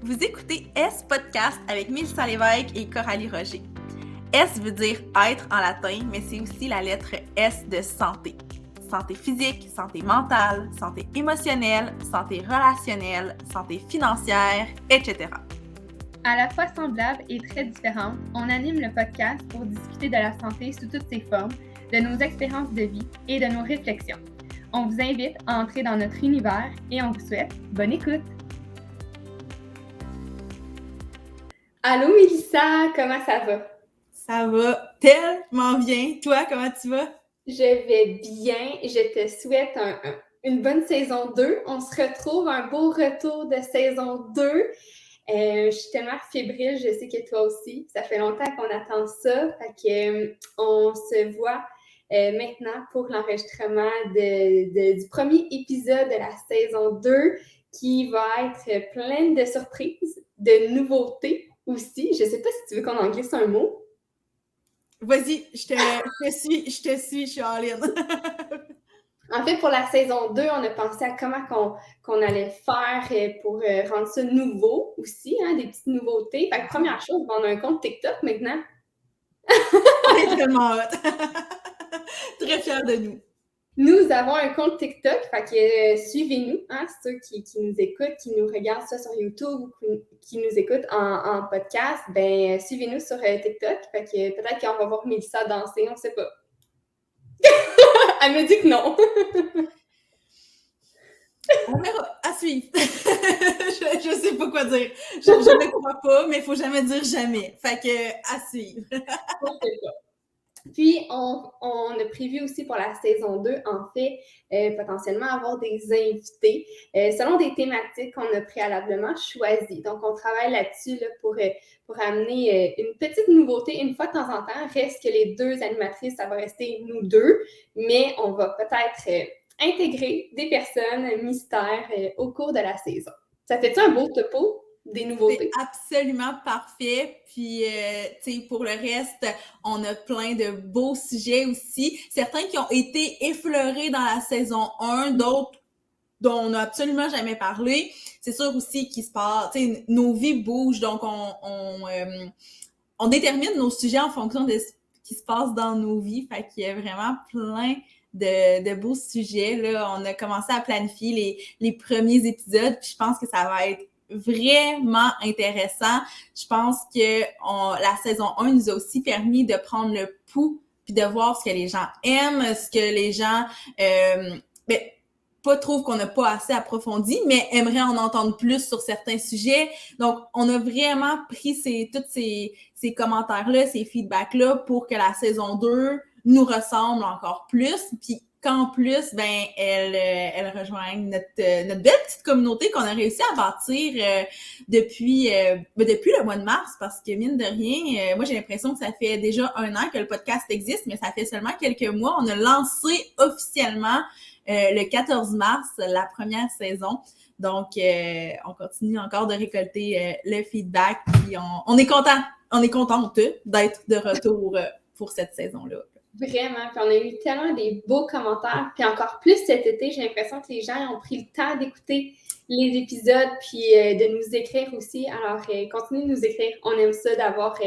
Vous écoutez S Podcast avec Mélissa Lévesque et Coralie Roger. S veut dire être en latin, mais c'est aussi la lettre S de santé. Santé physique, santé mentale, santé émotionnelle, santé relationnelle, santé financière, etc. À la fois semblables et très différentes, on anime le podcast pour discuter de la santé sous toutes ses formes, de nos expériences de vie et de nos réflexions. On vous invite à entrer dans notre univers et on vous souhaite bonne écoute! Allô Mélissa, comment ça va? Ça va tellement bien. Toi, comment tu vas? Je vais bien. Je te souhaite une bonne saison 2. On se retrouve, un beau retour de saison 2. Je suis tellement fébrile, je sais que toi aussi. Ça fait longtemps qu'on attend ça. Fait que, on se voit maintenant pour l'enregistrement du premier épisode de la saison 2 qui va être pleine de surprises, de nouveautés aussi. Je sais pas si tu veux qu'on en glisse un mot. Vas-y, je te suis, je suis en ligne. En fait, pour la saison 2, on a pensé à comment qu'on allait faire pour rendre ça nouveau aussi, hein, des petites nouveautés. Fait que première chose, on a un compte TikTok maintenant. On est tellement hot. Très fiers de nous. Nous avons un compte TikTok, fait que suivez-nous, hein, ceux qui nous écoutent, qui nous regardent ça sur YouTube ou qui nous écoutent en podcast, ben suivez-nous sur TikTok. Fait que peut-être qu'on va voir Mélissa danser, on sait pas. Elle me dit que non. On verra, à suivre. je sais pas quoi dire. Je ne crois pas, mais il faut jamais dire jamais. Fait que, à suivre. Puis, on a prévu aussi pour la saison 2, en fait, potentiellement avoir des invités selon des thématiques qu'on a préalablement choisies. Donc, on travaille là-dessus là, pour amener une petite nouveauté une fois de temps en temps. Reste que les deux animatrices, ça va rester nous deux, mais on va peut-être intégrer des personnes mystères au cours de la saison. Ça fait-tu un beau topo? Des nouveautés. C'est absolument parfait. Puis, tu sais, pour le reste, on a plein de beaux sujets aussi. Certains qui ont été effleurés dans la saison 1, d'autres dont on n'a absolument jamais parlé. C'est sûr aussi qu'il se passe, tu sais, nos vies bougent, donc on détermine nos sujets en fonction de ce qui se passe dans nos vies. Fait qu'il y a vraiment plein de beaux sujets. Là, on a commencé à planifier les premiers épisodes, puis je pense que ça va être vraiment intéressant. Je pense que la saison 1 nous a aussi permis de prendre le pouls puis de voir ce que les gens aiment, ce que les gens pas trouvent qu'on n'a pas assez approfondi, mais aimeraient en entendre plus sur certains sujets. Donc, on a vraiment pris tous ces commentaires-là, ces feedbacks-là pour que la saison 2 nous ressemble encore plus. Puis qu'en plus, ben, elle rejoigne notre belle petite communauté qu'on a réussi à bâtir depuis le mois de mars, parce que mine de rien, moi j'ai l'impression que ça fait déjà 1 an que le podcast existe, mais ça fait seulement quelques mois. On a lancé officiellement le 14 mars, la première saison. Donc, on continue encore de récolter le feedback, puis on est content, on est contente d'être de retour pour cette saison-là. Vraiment, puis on a eu tellement des beaux commentaires, puis encore plus cet été, j'ai l'impression que les gens ont pris le temps d'écouter les épisodes, puis de nous écrire aussi. Alors, continuez de nous écrire, on aime ça d'avoir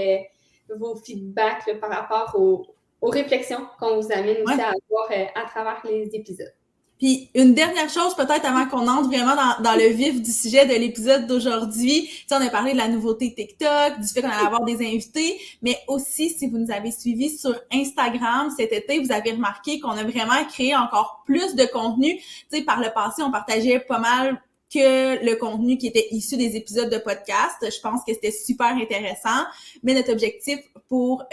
vos feedbacks là, par rapport aux réflexions qu'on vous amène aussi à avoir à travers les épisodes. Puis une dernière chose peut-être avant qu'on entre vraiment dans le vif du sujet de l'épisode d'aujourd'hui. Tu sais, on a parlé de la nouveauté TikTok, du fait qu'on allait avoir des invités, mais aussi si vous nous avez suivis sur Instagram cet été, vous avez remarqué qu'on a vraiment créé encore plus de contenu. Tu sais, par le passé, on partageait pas mal que le contenu qui était issu des épisodes de podcast. Je pense que c'était super intéressant. Mais notre objectif pour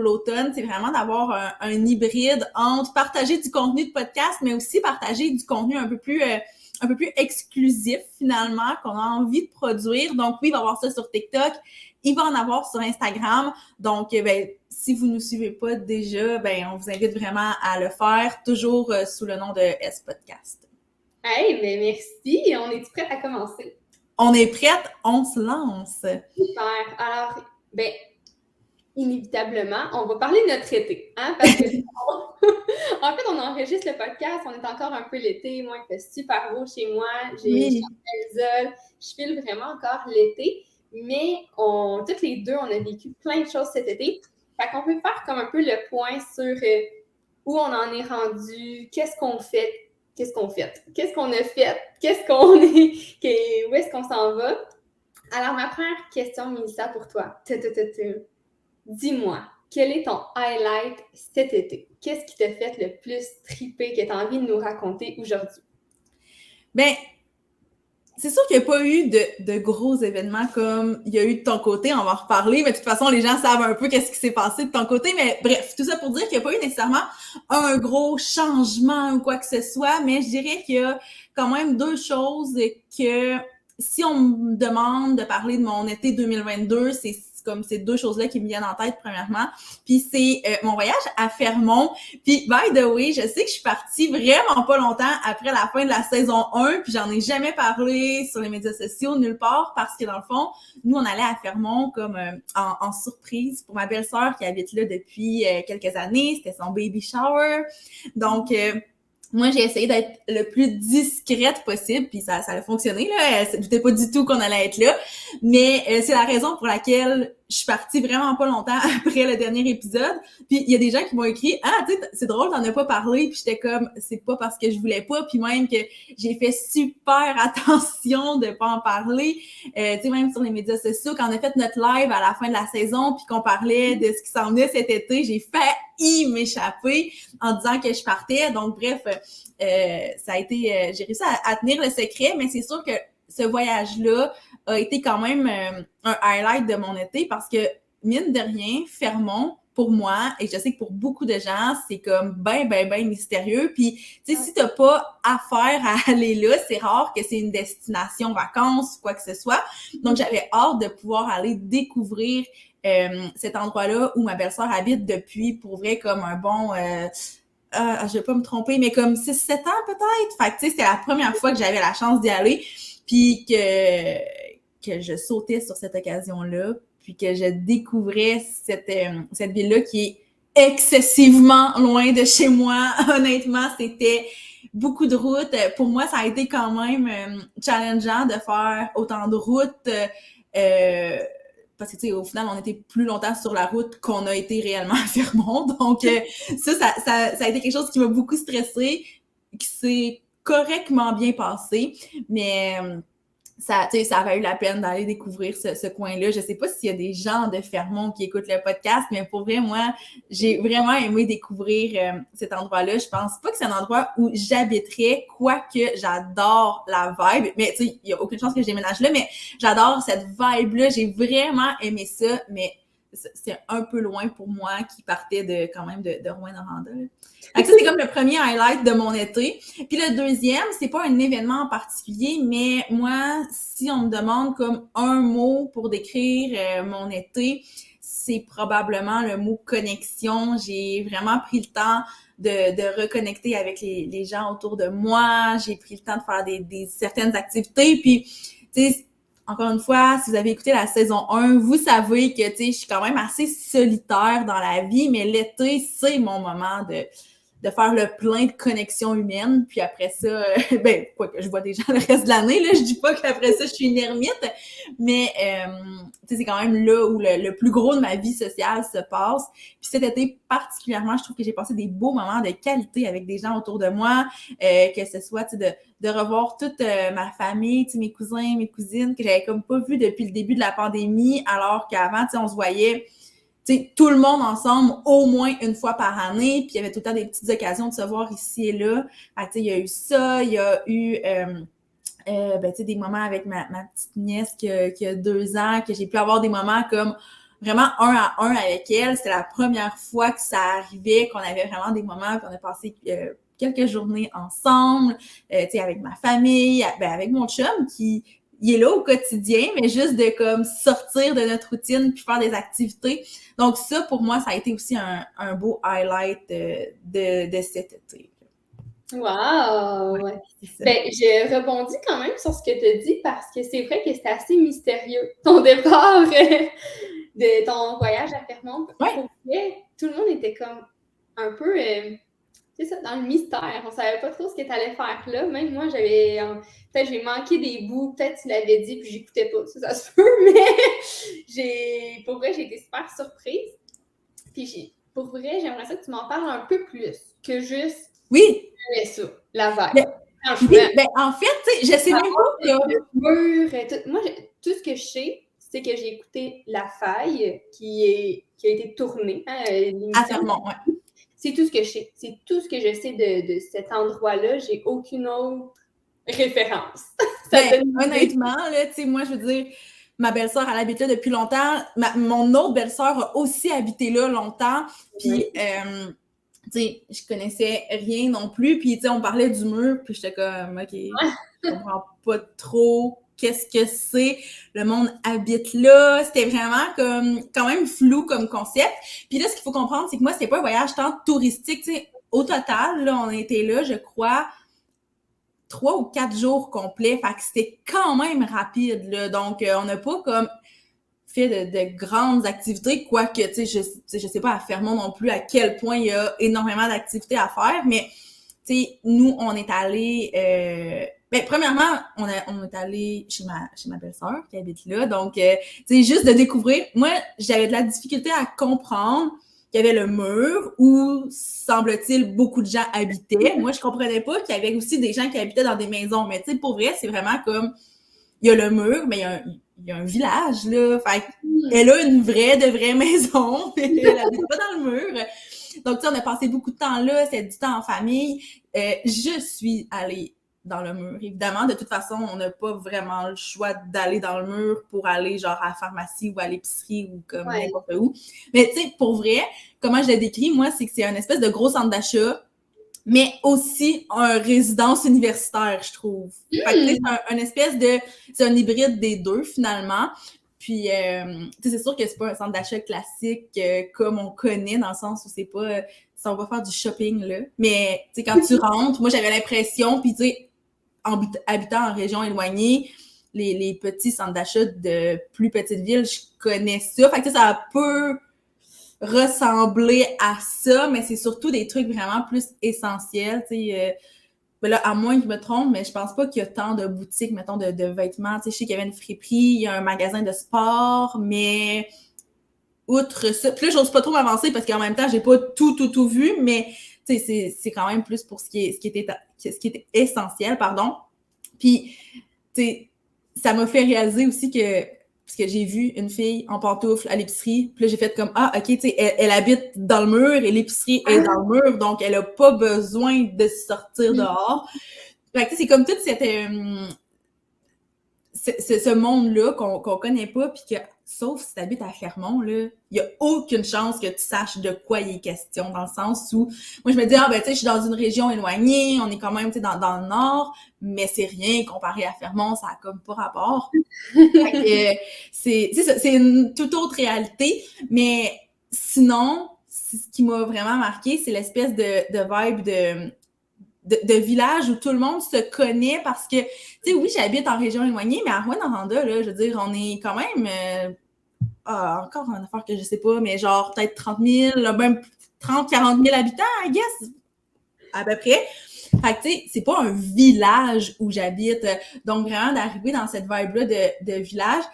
l'automne, c'est vraiment d'avoir un hybride entre partager du contenu de podcast, mais aussi partager du contenu un peu plus exclusif finalement, qu'on a envie de produire. Donc oui, il va y avoir ça sur TikTok, il va en avoir sur Instagram. Donc, si vous ne nous suivez pas déjà, on vous invite vraiment à le faire, toujours sous le nom de S Podcast. Hey, mais merci. On est prête à commencer? On est prête, on se lance. Super. Alors, inévitablement, on va parler de notre été, hein, parce que En fait, on enregistre le podcast, on est encore un peu l'été. Moi, il fait super beau chez moi. J'ai Oui. isole. Je file vraiment encore l'été. Mais toutes les deux, on a vécu plein de choses cet été. Fait qu'on peut faire comme un peu le point sur où on en est rendu, qu'est-ce qu'on fait, qu'est-ce qu'on a fait, où est-ce qu'on s'en va. Alors, ma première question, Mélissa, pour toi. Dis-moi, quel est ton highlight cet été? Qu'est-ce qui t'a fait le plus triper que tu as envie de nous raconter aujourd'hui? Ben, c'est sûr qu'il n'y a pas eu de gros événements comme il y a eu de ton côté, on va en reparler, mais de toute façon, les gens savent un peu qu'est-ce qui s'est passé de ton côté, mais bref, tout ça pour dire qu'il n'y a pas eu nécessairement un gros changement ou quoi que ce soit, mais je dirais qu'il y a quand même deux choses que si on me demande de parler de mon été 2022, c'est comme ces deux choses-là qui me viennent en tête premièrement. Puis c'est mon voyage à Fermont. Puis by the way, je sais que je suis partie vraiment pas longtemps après la fin de la saison 1, puis j'en ai jamais parlé sur les médias sociaux, nulle part, parce que dans le fond, nous, on allait à Fermont comme en surprise pour ma belle-sœur qui habite là depuis quelques années. C'était son baby shower. Donc, moi, j'ai essayé d'être le plus discrète possible, puis ça a fonctionné, là. Elle ne doutait pas du tout qu'on allait être là. Mais c'est la raison pour laquelle je suis partie vraiment pas longtemps après le dernier épisode. Puis il y a des gens qui m'ont écrit « Ah, tu sais, c'est drôle, t'en as pas parlé. » Puis j'étais comme « C'est pas parce que je voulais pas. » Puis même que j'ai fait super attention de pas en parler. Tu sais, même sur les médias sociaux, quand on a fait notre live à la fin de la saison, puis qu'on parlait de ce qui s'en venait cet été, j'ai failli m'échapper en disant que je partais. Donc bref, ça a été... j'ai réussi à tenir le secret, mais c'est sûr que ce voyage-là a été quand même un highlight de mon été parce que, mine de rien, Fermont, pour moi, et je sais que pour beaucoup de gens, c'est comme ben mystérieux. Puis, tu sais, si t'as pas affaire à aller là, c'est rare que c'est une destination vacances ou quoi que ce soit. Donc, j'avais hâte de pouvoir aller découvrir cet endroit-là où ma belle-sœur habite depuis, pour vrai, comme un bon... je vais pas me tromper, mais comme 6-7 ans peut-être. Fait que, tu sais, c'était la première fois que j'avais la chance d'y aller. Puis que je sautais sur cette occasion-là, puis que je découvrais cette ville-là qui est excessivement loin de chez moi. Honnêtement, c'était beaucoup de routes. Pour moi, ça a été quand même challengeant de faire autant de routes. Parce que, tu sais, au final, on était plus longtemps sur la route qu'on a été réellement à Fermont. Donc, ça a été quelque chose qui m'a beaucoup stressée, qui s'est correctement bien passé, mais ça a valu la peine d'aller découvrir ce coin-là. Je sais pas s'il y a des gens de Fermont qui écoutent le podcast, mais pour vrai, moi, j'ai vraiment aimé découvrir cet endroit-là. Je pense pas que c'est un endroit où j'habiterais, quoique j'adore la vibe. Mais tu sais, il y a aucune chance que je déménage là, mais j'adore cette vibe-là. J'ai vraiment aimé ça, mais c'est un peu loin pour moi qui partait quand même de Rouyn-Noranda. Ça, c'est comme le premier highlight de mon été. Puis le deuxième, c'est pas un événement en particulier, mais moi, si on me demande comme un mot pour décrire mon été, c'est probablement le mot connexion. J'ai vraiment pris le temps de reconnecter avec les gens autour de moi. J'ai pris le temps de faire des certaines activités. Puis, tu sais, encore une fois, si vous avez écouté la saison 1, vous savez que, tu sais, je suis quand même assez solitaire dans la vie, mais l'été, c'est mon moment de faire le plein de connexions humaines. Puis après ça, ben, quoi que je vois des gens le reste de l'année, là, je dis pas qu'après ça, je suis une ermite, mais, tu sais, c'est quand même là où le plus gros de ma vie sociale se passe. Puis cet été, particulièrement, je trouve que j'ai passé des beaux moments de qualité avec des gens autour de moi, que ce soit, tu sais, de revoir toute ma famille, tu sais, mes cousins, mes cousines, que j'avais comme pas vu depuis le début de la pandémie, alors qu'avant, tu sais, on se voyait, tu sais, tout le monde ensemble au moins une fois par année, puis il y avait tout le temps des petites occasions de se voir ici et là. Fait que, tu sais, il y a eu ça, il y a eu ben, tu sais, des moments avec ma petite nièce qui a 2 ans, que j'ai pu avoir des moments comme vraiment un à un avec elle. C'était la première fois que ça arrivait, qu'on avait vraiment des moments, puis on a passé quelques journées ensemble, tu sais, avec ma famille, ben, avec mon chum qui il est là au quotidien, mais juste de comme sortir de notre routine puis faire des activités. Donc ça, pour moi, ça a été aussi un beau highlight de cet été. Wow! Ouais, ben, je rebondis quand même sur ce que tu as dit parce que c'est vrai que c'est assez mystérieux, ton départ de ton voyage à Fermont. Ouais. Tout le monde était comme un peu c'est ça, dans le mystère. On savait pas trop ce que tu allais faire là. Même moi, peut-être j'ai manqué des bouts, peut-être tu l'avais dit, puis j'écoutais pas. Ça se peut, mais pour vrai, j'ai été super surprise. Puis pour vrai, j'aimerais ça que tu m'en parles un peu plus que juste Oui! ça, la vibe. Mais, Franchement. oui, ben, en fait, tu sais, je sais même pas que... Le mur, moi, tout ce que je sais, c'est que j'ai écouté La Faille, qui a été tournée, l'émission. À Fermont, ouais. C'est tout ce que je sais. C'est tout ce que je sais de cet endroit-là. J'ai aucune autre référence. Ben, honnêtement, là, tu sais, moi, je veux dire, ma belle-sœur, elle habite là depuis longtemps. Mon autre belle-sœur a aussi habité là longtemps. Puis, tu sais, je connaissais rien non plus. Puis, tu sais, on parlait du mur. Puis, j'étais comme, OK, je comprends pas trop qu'est-ce que c'est. Le monde habite là. C'était vraiment comme, quand même flou comme concept. Puis là, ce qu'il faut comprendre, c'est que moi, c'était pas un voyage tant touristique. Tu sais, au total, là, on était là, je crois, 3 ou 4 jours complets. Fait que c'était quand même rapide, là. Donc, on n'a pas comme fait de grandes activités, quoique, tu sais, je sais pas à Fermont non plus à quel point il y a énormément d'activités à faire, mais, tu sais, nous, on est allé, ben, premièrement, on est allé chez ma belle-sœur qui habite là. Donc, tu sais, juste de découvrir, moi, j'avais de la difficulté à comprendre qu'il y avait le mur où, semble-t-il, beaucoup de gens habitaient. Moi, je comprenais pas qu'il y avait aussi des gens qui habitaient dans des maisons. Mais, tu sais, pour vrai, c'est vraiment comme, il y a le mur, mais il y a un village, là. Fait elle a une de vraie maison, mais elle habite pas dans le mur. Donc, tu sais, on a passé beaucoup de temps là, c'est du temps en famille. Je suis allée dans le mur. Évidemment, de toute façon, on n'a pas vraiment le choix d'aller dans le mur pour aller genre à la pharmacie ou à l'épicerie ou comme n'importe où. Mais tu sais, pour vrai, comment je le décris, moi, c'est que c'est un espèce de gros centre d'achat, mais aussi un résidence universitaire, je trouve. Fait que c'est un espèce de... C'est un hybride des deux, finalement. Puis, c'est sûr que c'est pas un centre d'achat classique comme on connaît, dans le sens où c'est pas... si on va faire du shopping, là. Mais, tu sais, quand tu rentres, moi, j'avais l'impression, puis tu sais, habitant en région éloignée, les petits centres d'achat de plus petites villes, je connais ça. Fait que ça peut ressembler à ça, mais c'est surtout des trucs vraiment plus essentiels, tu sais. Ben là, à moins que je me trompe, mais je pense pas qu'il y a tant de boutiques, mettons, de vêtements. Tu sais, je sais qu'il y avait une friperie, il y a un magasin de sport, mais outre ça, puis là, j'ose pas trop m'avancer parce qu'en même temps, j'ai pas tout vu, mais tu sais, c'est quand même plus pour ce qui était essentiel, pardon. Puis, tu sais, ça m'a fait réaliser aussi que, parce que j'ai vu une fille en pantoufles à l'épicerie, puis là, j'ai fait comme, ah, OK, tu sais, elle habite dans le mur et l'épicerie est dans le mur, donc elle a pas besoin de sortir dehors. Fait que, tu sais, c'est comme tout ce monde-là qu'on connaît pas, puis que, sauf si tu habites à Fermont, là, il y a aucune chance que tu saches de quoi il est question, dans le sens où, moi, je me dis, ah, ben, tu sais, je suis dans une région éloignée, on est quand même, tu sais, dans le nord, mais c'est rien comparé à Fermont, ça a comme pas rapport. C'est une toute autre réalité, mais sinon, ce qui m'a vraiment marqué, c'est l'espèce de vibe de village où tout le monde se connaît parce que, tu sais, oui, j'habite en région éloignée, mais à Rouyn-Noranda, là, je veux dire, on est quand même, encore une affaire que je sais pas, mais genre peut-être 30 000, même 30, 40 000 habitants, I guess, à peu près. Fait que, tu sais, c'est pas un village où j'habite. Donc, vraiment, d'arriver dans cette vibe-là de village,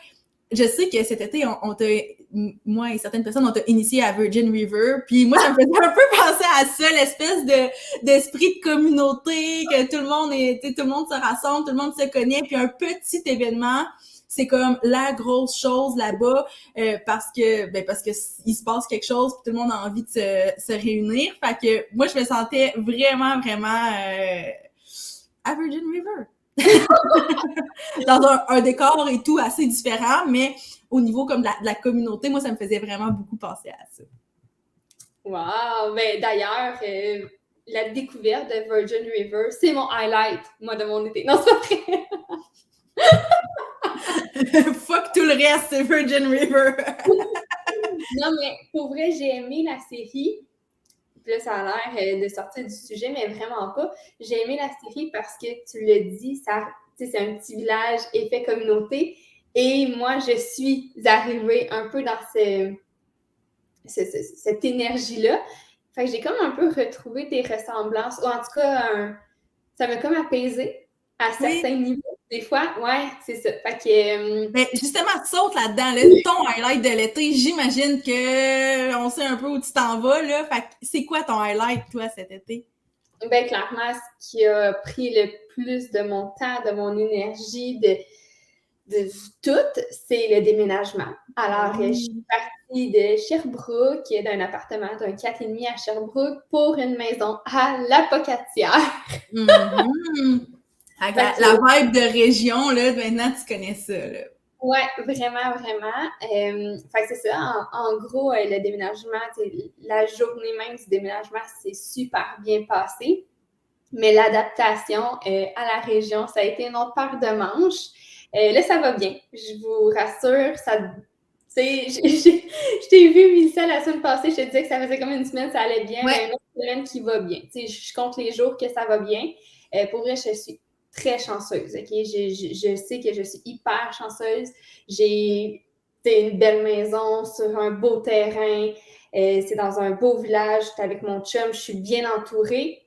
je sais que cet été, moi et certaines personnes, on t'a initié à Virgin River, puis moi, ça me faisait un peu penser à ça, l'espèce d'esprit de communauté, que tout le monde se rassemble, tout le monde se connaît, puis un petit événement, c'est comme la grosse chose là-bas, parce que il se passe quelque chose, puis tout le monde a envie de se réunir. Fait que moi, je me sentais vraiment à Virgin River. Dans un décor et tout assez différent, mais au niveau comme de la communauté, moi, ça me faisait vraiment beaucoup penser à ça. Wow! Ben, d'ailleurs, la découverte de Virgin River, c'est mon highlight, moi, de mon été. Non, c'est pas vrai! Fuck tout le reste, c'est Virgin River! Non, mais pour vrai, j'ai aimé la série. Puis là, ça a l'air de sortir du sujet, mais vraiment pas. J'ai aimé la série parce que, tu l'as dit, c'est un petit village effet communauté. Et moi, je suis arrivée un peu dans cette énergie-là. Fait que j'ai comme un peu retrouvé des ressemblances, ou en tout cas, ça m'a comme apaisée à certains niveaux. Des fois, ouais, c'est ça. Fait que... Mais justement, tu sautes là-dedans, là, ton highlight de l'été, j'imagine que on sait un peu où tu t'en vas, là. Fait que c'est quoi ton highlight, toi, cet été? Ben, clairement, ce qui a pris le plus de mon temps, de mon énergie, de tout, c'est le déménagement. Alors, je suis partie de Sherbrooke, d'un appartement d'un 4,5 à Sherbrooke, pour une maison à La Pocatière. La vibe de région, là, maintenant, tu connais ça, là. Ouais, vraiment, vraiment. Fait que c'est ça. En gros, le déménagement, la journée même du déménagement, c'est super bien passé. Mais l'adaptation à la région, ça a été une autre paire de manches. Là, ça va bien. Je vous rassure, ça. Je t'ai vu, Mélissa, la semaine passée, je te disais que ça faisait comme une semaine, ça allait bien, mais une autre semaine qui va bien. Je compte les jours que ça va bien. Pour vrai, je suis très chanceuse. Okay? Je sais que je suis hyper chanceuse. J'ai une belle maison sur un beau terrain. C'est dans un beau village. J'étais avec mon chum. Je suis bien entourée.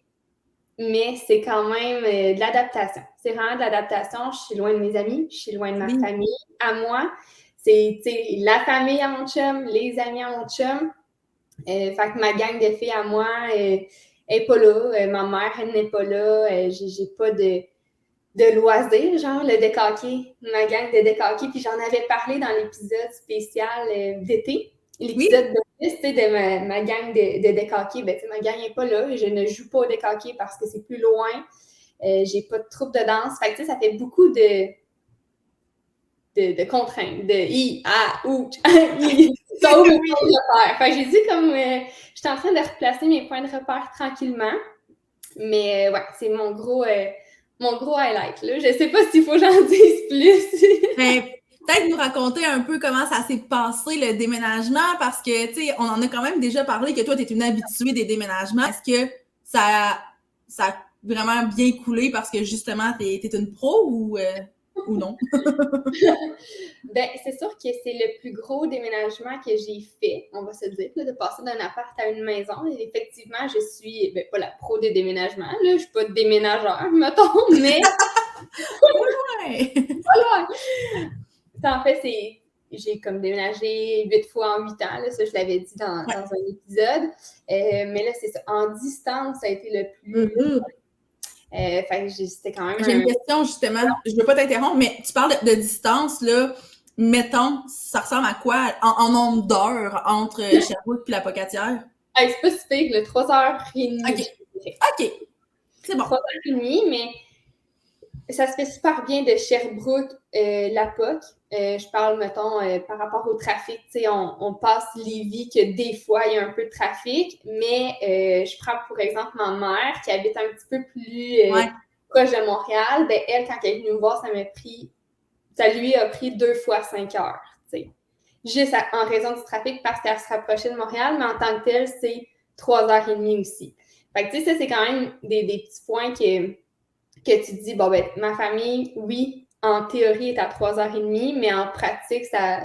Mais c'est quand même de l'adaptation. C'est vraiment de l'adaptation. Je suis loin de mes amis. Je suis loin de ma famille à moi. C'est la famille à mon chum, les amis à mon chum. Fait que ma gang de filles à moi est pas là. Ma mère, elle n'est pas là. J'ai pas de loisirs, genre le décaqué, ma gang de décaqué. Puis j'en avais parlé dans l'épisode spécial d'été. L'épisode de ma gang de décaqué. Ben, ma gang n'est pas là. Je ne joue pas au décaqué parce que c'est plus loin. J'ai pas de troupe de danse. Fait que ça fait beaucoup de contraintes, de i, a, ou, i, sauf mes points de repère. Fait que j'ai dit comme je suis en train de replacer mes points de repère tranquillement. Mais ouais, c'est mon gros highlight. Là. Je sais pas s'il faut que j'en dise plus. Mais peut-être nous raconter un peu comment ça s'est passé, le déménagement, parce que, tu sais, on en a quand même déjà parlé que toi, tu es une habituée des déménagements. Est-ce que ça a vraiment bien coulé parce que, justement, tu es une pro ou non? Ben, c'est sûr que c'est le plus gros déménagement que j'ai fait, on va se dire, là, de passer d'un appart à une maison. Et effectivement, je suis pas la pro des déménagements, là, je suis pas déménageur, mettons, mais... Ouais! Voilà! En fait, j'ai comme déménagé 8 fois en 8 ans, là, ça je l'avais dit dans un épisode. Mais là, c'est ça. En distance, ça a été le plus... Fait que c'était quand même... J'ai une question, justement. Je veux pas t'interrompre, mais tu parles de distance, là. Mettons, ça ressemble à quoi en nombre d'heures entre Sherbrooke et la Pocatière? Hey, c'est pas si pire, 3h30. OK. C'est bon. 3h30, mais ça se fait super bien de Sherbrooke, la POC. Je parle, mettons, par rapport au trafic. On passe Lévis que des fois, il y a un peu de trafic, mais je prends pour exemple ma mère qui habite un petit peu plus proche de Montréal. Ben, elle, quand elle est venue me voir, ça lui a pris 2 fois 5 heures. T'sais. Juste en raison du trafic parce qu'elle se rapprochait de Montréal, mais en tant que telle, c'est 3h30 aussi. Fait que, tu sais, ça, c'est quand même des petits points que tu te dis, bon, ben, ma famille, oui, en théorie, est à 3h30, mais en pratique, ça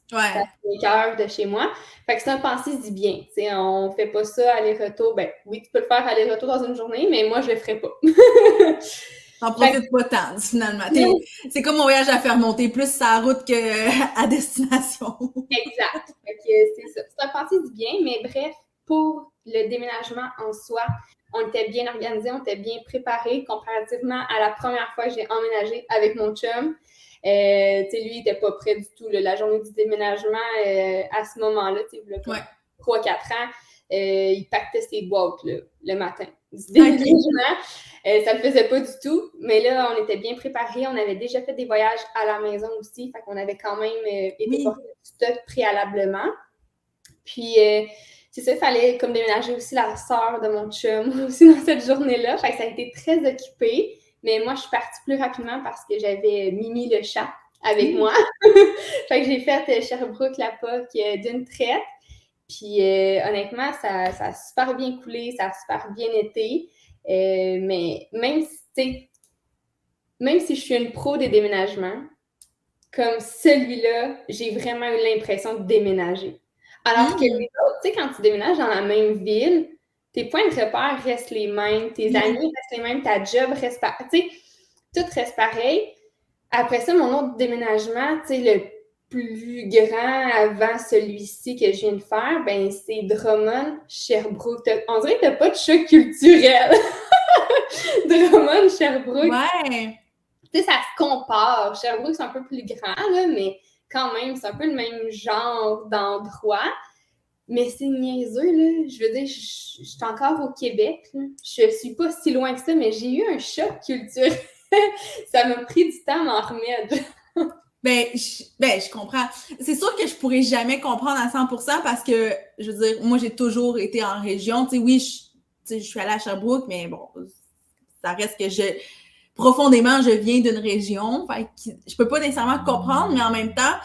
5 heures de chez moi. Fait que c'est un pensée du bien. T'sais, on fait pas ça aller-retour. Ben, oui, tu peux le faire aller-retour dans une journée, mais moi, je le ferais pas. T'en profites pas tant, finalement. C'est comme mon voyage à faire monter plus sa route qu'à destination. Exact. Fait que c'est ça. C'est un pensée du bien, mais bref, pour le déménagement en soi, on était bien organisé, on était bien préparé comparativement à la première fois que j'ai emménagé avec mon chum. Lui, il n'était pas prêt du tout. Là, la journée du déménagement, à ce moment-là, il y a 3-4 ans, il pactait ses boîtes là, le matin du déménagement. Ça ne le faisait pas du tout, mais là, on était bien préparés. On avait déjà fait des voyages à la maison aussi, fait qu'on avait quand même été porter du stock préalablement. Puis, c'est ça, il fallait comme déménager aussi la sœur de mon chum aussi dans cette journée-là. Fait que ça a été très occupé. Mais moi, je suis partie plus rapidement parce que j'avais Mimi le chat avec moi. Fait que j'ai fait Sherbrooke, la POC d'une traite. Puis honnêtement, ça a super bien coulé, ça a super bien été. Mais même si je suis une pro des déménagements, comme celui-là, j'ai vraiment eu l'impression de déménager. Alors que les autres, tu sais, quand tu déménages dans la même ville, tes points de repère restent les mêmes, tes amis restent les mêmes, ta job reste pareil, tu sais, tout reste pareil. Après ça, mon autre déménagement, tu sais, le plus grand avant celui-ci que je viens de faire, ben c'est Drummond, Sherbrooke. On dirait que t'as pas de choc culturel. Drummond, Sherbrooke. Ouais. Tu sais, ça se compare. Sherbrooke, c'est un peu plus grand, là, mais quand même, c'est un peu le même genre d'endroit. Mais c'est niaiseux, là. Je veux dire, je suis encore au Québec, là. Je suis pas si loin que ça, mais j'ai eu un choc culturel. Ça m'a pris du temps à m'en remettre. Je comprends. C'est sûr que je pourrais jamais comprendre à 100% parce que, je veux dire, moi, j'ai toujours été en région. Tu sais, oui, je suis allée à Sherbrooke, mais bon, ça reste que profondément, je viens d'une région. Fait que je peux pas nécessairement comprendre, mais en même temps,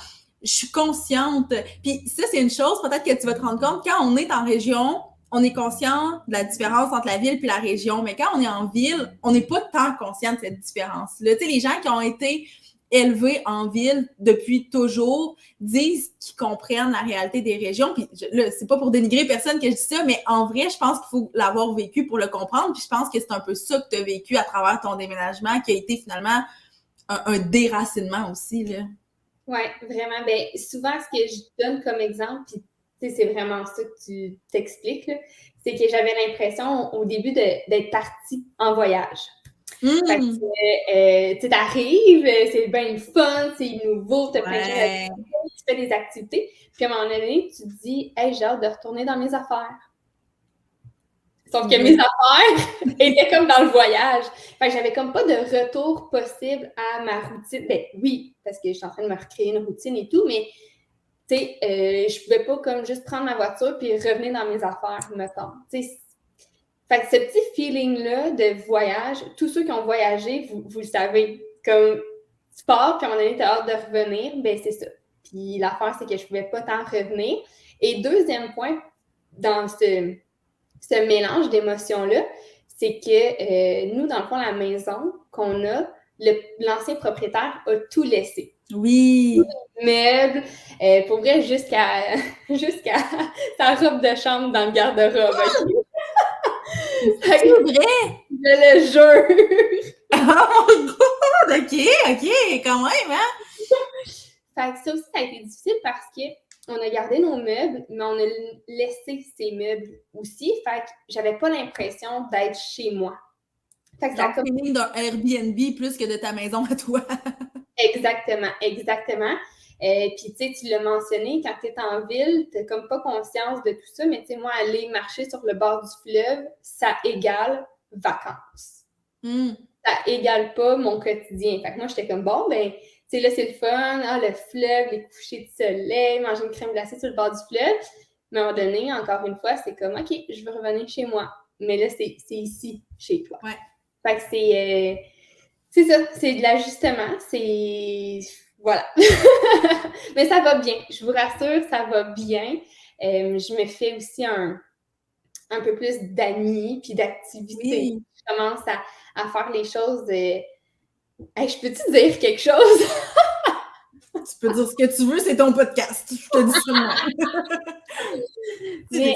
je suis consciente. Puis ça, c'est une chose, peut-être que tu vas te rendre compte, quand on est en région, on est conscient de la différence entre la ville et la région. Mais quand on est en ville, on n'est pas tant conscient de cette différence-là. Tu sais, les gens qui ont été élevés en ville depuis toujours disent qu'ils comprennent la réalité des régions. Puis là, c'est pas pour dénigrer personne que je dis ça, mais en vrai, je pense qu'il faut l'avoir vécu pour le comprendre. Puis je pense que c'est un peu ça que tu as vécu à travers ton déménagement, qui a été finalement un déracinement aussi, là. Oui, vraiment. Ben, souvent, ce que je donne comme exemple, puis c'est vraiment ça que tu t'expliques, là, c'est que j'avais l'impression au début d'être partie en voyage. Fait que, tu t'arrives, c'est bien le fun, c'est nouveau, t'as plein de choses à dire, tu fais des activités. Puis à un moment donné, tu te dis, hey, j'ai hâte de retourner dans mes affaires. Sauf que mes affaires étaient comme dans le voyage. Fait que j'avais comme pas de retour possible à ma routine. Ben oui, parce que je suis en train de me recréer une routine et tout, mais tu sais, je pouvais pas comme juste prendre ma voiture puis revenir dans mes affaires, mettons. Tu sais, fait que ce petit feeling-là de voyage, tous ceux qui ont voyagé, vous le savez, comme tu pars, puis à un moment donné, tu as hâte de revenir, ben c'est ça. Puis l'affaire, c'est que je pouvais pas tant revenir. Et deuxième point, dans ce mélange d'émotions-là, c'est que nous, dans le fond, la maison qu'on a, l'ancien propriétaire a tout laissé. Oui. Tous les meubles, pour vrai, jusqu'à sa robe de chambre dans le garde-robe. C'est vrai? Je le jure! Oh mon God! OK, quand même, hein? Fait que ça aussi, ça a été difficile parce qu'on a gardé nos meubles, mais on a laissé ces meubles aussi. Fait que j'avais pas l'impression d'être chez moi. Fait que ça a comme d'un Airbnb plus que de ta maison à toi. Exactement. Puis, tu sais, tu l'as mentionné, quand tu es en ville, tu n'as comme pas conscience de tout ça, mais tu sais, moi, aller marcher sur le bord du fleuve, ça égale vacances. Ça égale pas mon quotidien. Fait que moi, j'étais comme, bon, ben, tu sais, là, c'est le fun, le fleuve, les couchers de soleil, manger une crème glacée sur le bord du fleuve. Mais à un moment donné, encore une fois, c'est comme, OK, je veux revenir chez moi. Mais là, c'est ici, chez toi. Ouais. Fait que c'est ça, c'est de l'ajustement, c'est... Voilà. Mais ça va bien, je vous rassure, ça va bien. Je me fais aussi un peu plus d'amis puis d'activités. Oui. Je commence à faire les choses... Hey, je peux-tu dire quelque chose? Tu peux dire ce que tu veux, c'est ton podcast. Je te dis ça moi. Mais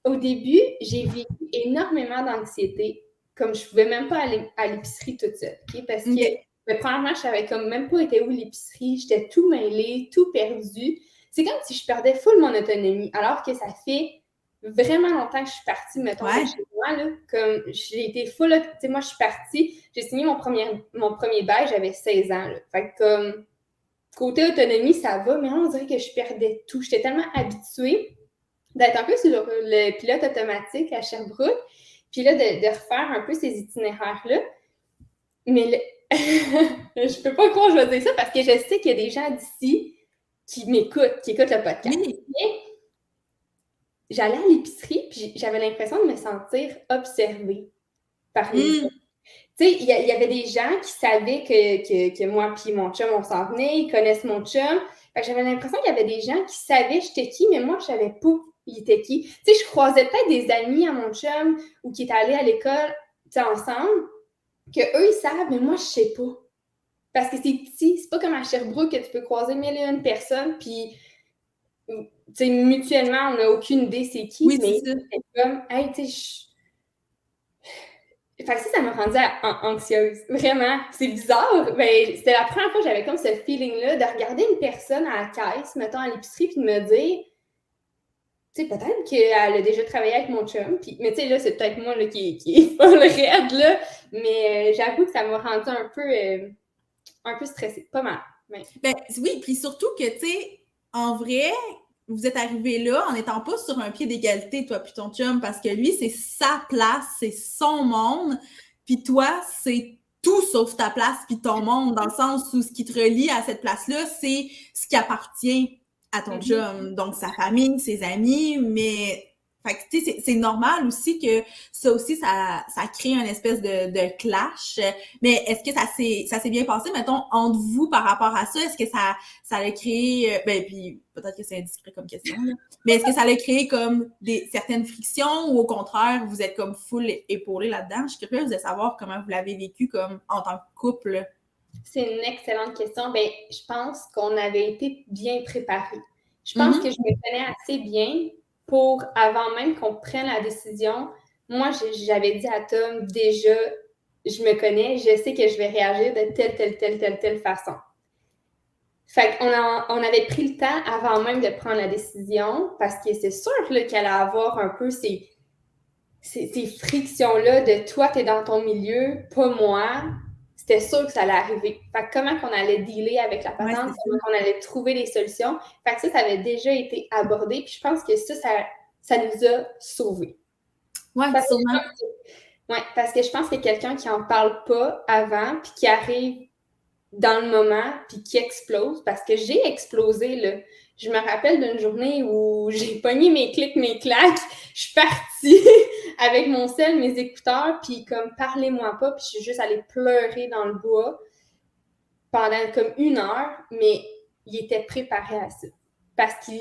au début, j'ai vécu énormément d'anxiété, comme je pouvais même pas aller à l'épicerie toute seule. Okay? Parce que, premièrement, je savais comme même pas été où l'épicerie. J'étais tout mêlée, tout perdue. C'est comme si je perdais full mon autonomie, alors que ça fait vraiment longtemps que je suis partie, mettons, de chez moi, là. Comme j'ai été full, tu sais, moi, je suis partie, j'ai signé mon premier bail, j'avais 16 ans, là. Fait que, comme, côté autonomie, ça va, mais là, on dirait que je perdais tout. J'étais tellement habituée d'être un peu sur le pilote automatique à Sherbrooke, puis là, de refaire un peu ces itinéraires-là. Mais je peux pas croire que je vais dire ça parce que je sais qu'il y a des gens d'ici qui m'écoutent, qui écoutent le podcast. Oui. Mais j'allais à l'épicerie, puis j'avais l'impression de me sentir observée par les autres. Tu sais, il y avait des gens qui savaient que moi puis mon chum, on s'en venait, ils connaissent mon chum. Fait que j'avais l'impression qu'il y avait des gens qui savaient j'étais qui, mais moi, je savais pas il était qui. Tu sais, je croisais peut-être des amis à mon chum ou qui étaient allés à l'école, tu sais, ensemble, que eux ils savent, mais moi, je sais pas. Parce que c'est petit, c'est pas comme à Sherbrooke que tu peux croiser 1001 personnes, puis sais, mutuellement, on n'a aucune idée c'est qui, Oui, mais c'est ça. c'est comme, hey, tu sais, fait que ça m'a rendue anxieuse. Vraiment. C'est bizarre. Mais c'était la première fois que j'avais comme ce feeling-là de regarder une personne à la caisse, mettons à l'épicerie, puis de me dire, tu sais, peut-être qu'elle a déjà travaillé avec mon chum. Puis, mais tu sais, là, c'est peut-être moi là, qui est folle raide, là. Mais j'avoue que ça m'a rendue un peu stressée. Pas mal. Mais... Ben oui, puis surtout que, tu sais, en vrai, vous êtes arrivés là en n'étant pas sur un pied d'égalité, toi puis ton chum, parce que lui, c'est sa place, c'est son monde, puis toi, c'est tout sauf ta place puis ton monde, dans le sens où ce qui te relie à cette place-là, c'est ce qui appartient à ton chum, donc sa famille, ses amis, mais fait que, tu sais, c'est normal aussi que ça aussi, ça crée une espèce de clash. Mais est-ce que ça s'est bien passé, mettons, entre vous par rapport à ça? Est-ce que ça a créé, ben, puis peut-être que c'est indiscret comme question, là, mais est-ce que ça a créé comme certaines frictions ou au contraire, vous êtes comme full épaulé là-dedans? Je suis curieuse de savoir comment vous l'avez vécu comme en tant que couple. C'est une excellente question. Ben, je pense qu'on avait été bien préparés. Je pense que je me connais assez bien pour, avant même qu'on prenne la décision, moi, j'avais dit à Tom, déjà, je me connais, je sais que je vais réagir de telle façon. Fait qu'on on avait pris le temps avant même de prendre la décision parce que c'est sûr qu'elle allait avoir un peu ces frictions-là de toi, t'es dans ton milieu, pas moi. C'était sûr que ça allait arriver. Fait que comment qu'on allait dealer avec la patente, comment qu'on allait trouver des solutions. Fait que ça avait déjà été abordé. Puis je pense que ça nous a sauvés. Oui, sûrement. Parce que je pense que quelqu'un qui en parle pas avant, puis qui arrive dans le moment, puis qui explose, parce que j'ai explosé, là. Je me rappelle d'une journée où j'ai pogné mes clics, mes claques, je suis partie avec mon sel, mes écouteurs, puis comme « parlez-moi pas », puis je suis juste allée pleurer dans le bois pendant comme 1 heure, mais il était préparé à ça. Parce que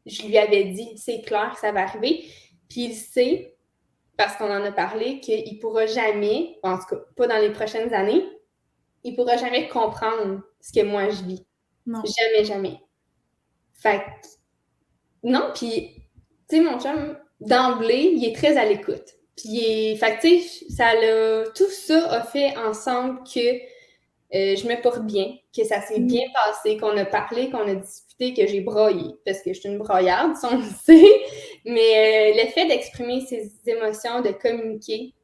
je lui avais dit « c'est clair que ça va arriver », puis il sait, parce qu'on en a parlé, qu'il pourra jamais, en tout cas pas dans les prochaines années, il pourra jamais comprendre ce que moi je vis. Non. Jamais. Fait que, non, puis, tu sais, mon chum, d'emblée, il est très à l'écoute. Puis, fait que, tu sais, tout ça a fait ensemble que je me porte bien, que ça s'est bien passé, qu'on a parlé, qu'on a discuté, que j'ai broyé, parce que je suis une broyarde, si on le sait. Mais le fait d'exprimer ses émotions, de communiquer,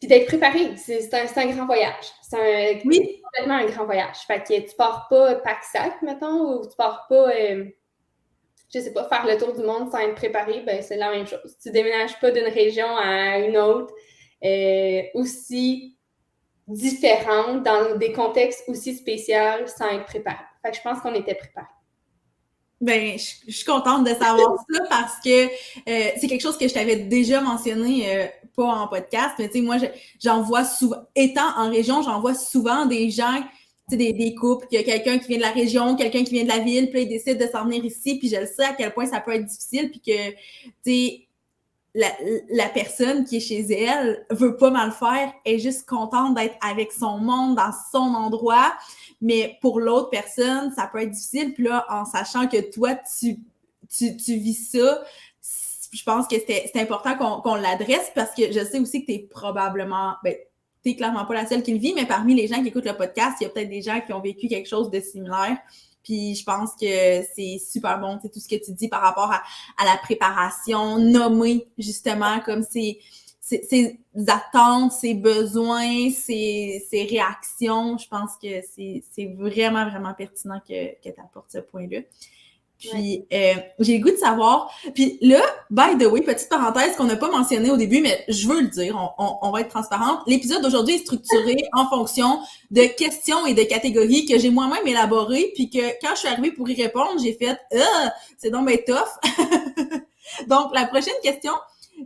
puis d'être préparé, c'est un grand voyage. C'est complètement un grand voyage. Fait que tu pars pas pack-sac, mettons, ou tu pars pas, je sais pas, faire le tour du monde sans être préparé, ben c'est la même chose. Tu déménages pas d'une région à une autre, aussi différente, dans des contextes aussi spéciaux, sans être préparé. Fait que je pense qu'on était préparés. Ben, je suis contente de savoir ça parce que c'est quelque chose que je t'avais déjà mentionné, pas en podcast, mais tu sais, moi, j'en vois souvent, étant en région, j'en vois souvent des gens, tu sais, des couples, qu'il y a quelqu'un qui vient de la région, quelqu'un qui vient de la ville, puis ils décident de s'en venir ici, puis je le sais à quel point ça peut être difficile, puis que, tu sais, la personne qui est chez elle veut pas mal faire, elle est juste contente d'être avec son monde, dans son endroit, mais pour l'autre personne, ça peut être difficile. Puis là, en sachant que toi, tu vis ça, je pense que c'est important qu'on l'adresse parce que je sais aussi que t'es probablement, ben, t'es clairement pas la seule qui le vit, mais parmi les gens qui écoutent le podcast, il y a peut-être des gens qui ont vécu quelque chose de similaire. Puis je pense que c'est super bon, tout ce que tu dis par rapport à la préparation, nommer justement comme ses attentes, ses besoins, ses réactions. Je pense que c'est vraiment, vraiment pertinent que tu apportes ce point-là. Puis, j'ai le goût de savoir. Puis là, by the way, petite parenthèse qu'on n'a pas mentionné au début, mais je veux le dire, on va être transparente. L'épisode d'aujourd'hui est structuré en fonction de questions et de catégories que j'ai moi-même élaborées, puis que quand je suis arrivée pour y répondre, j'ai fait « c'est donc bien tough! » Donc, la prochaine question,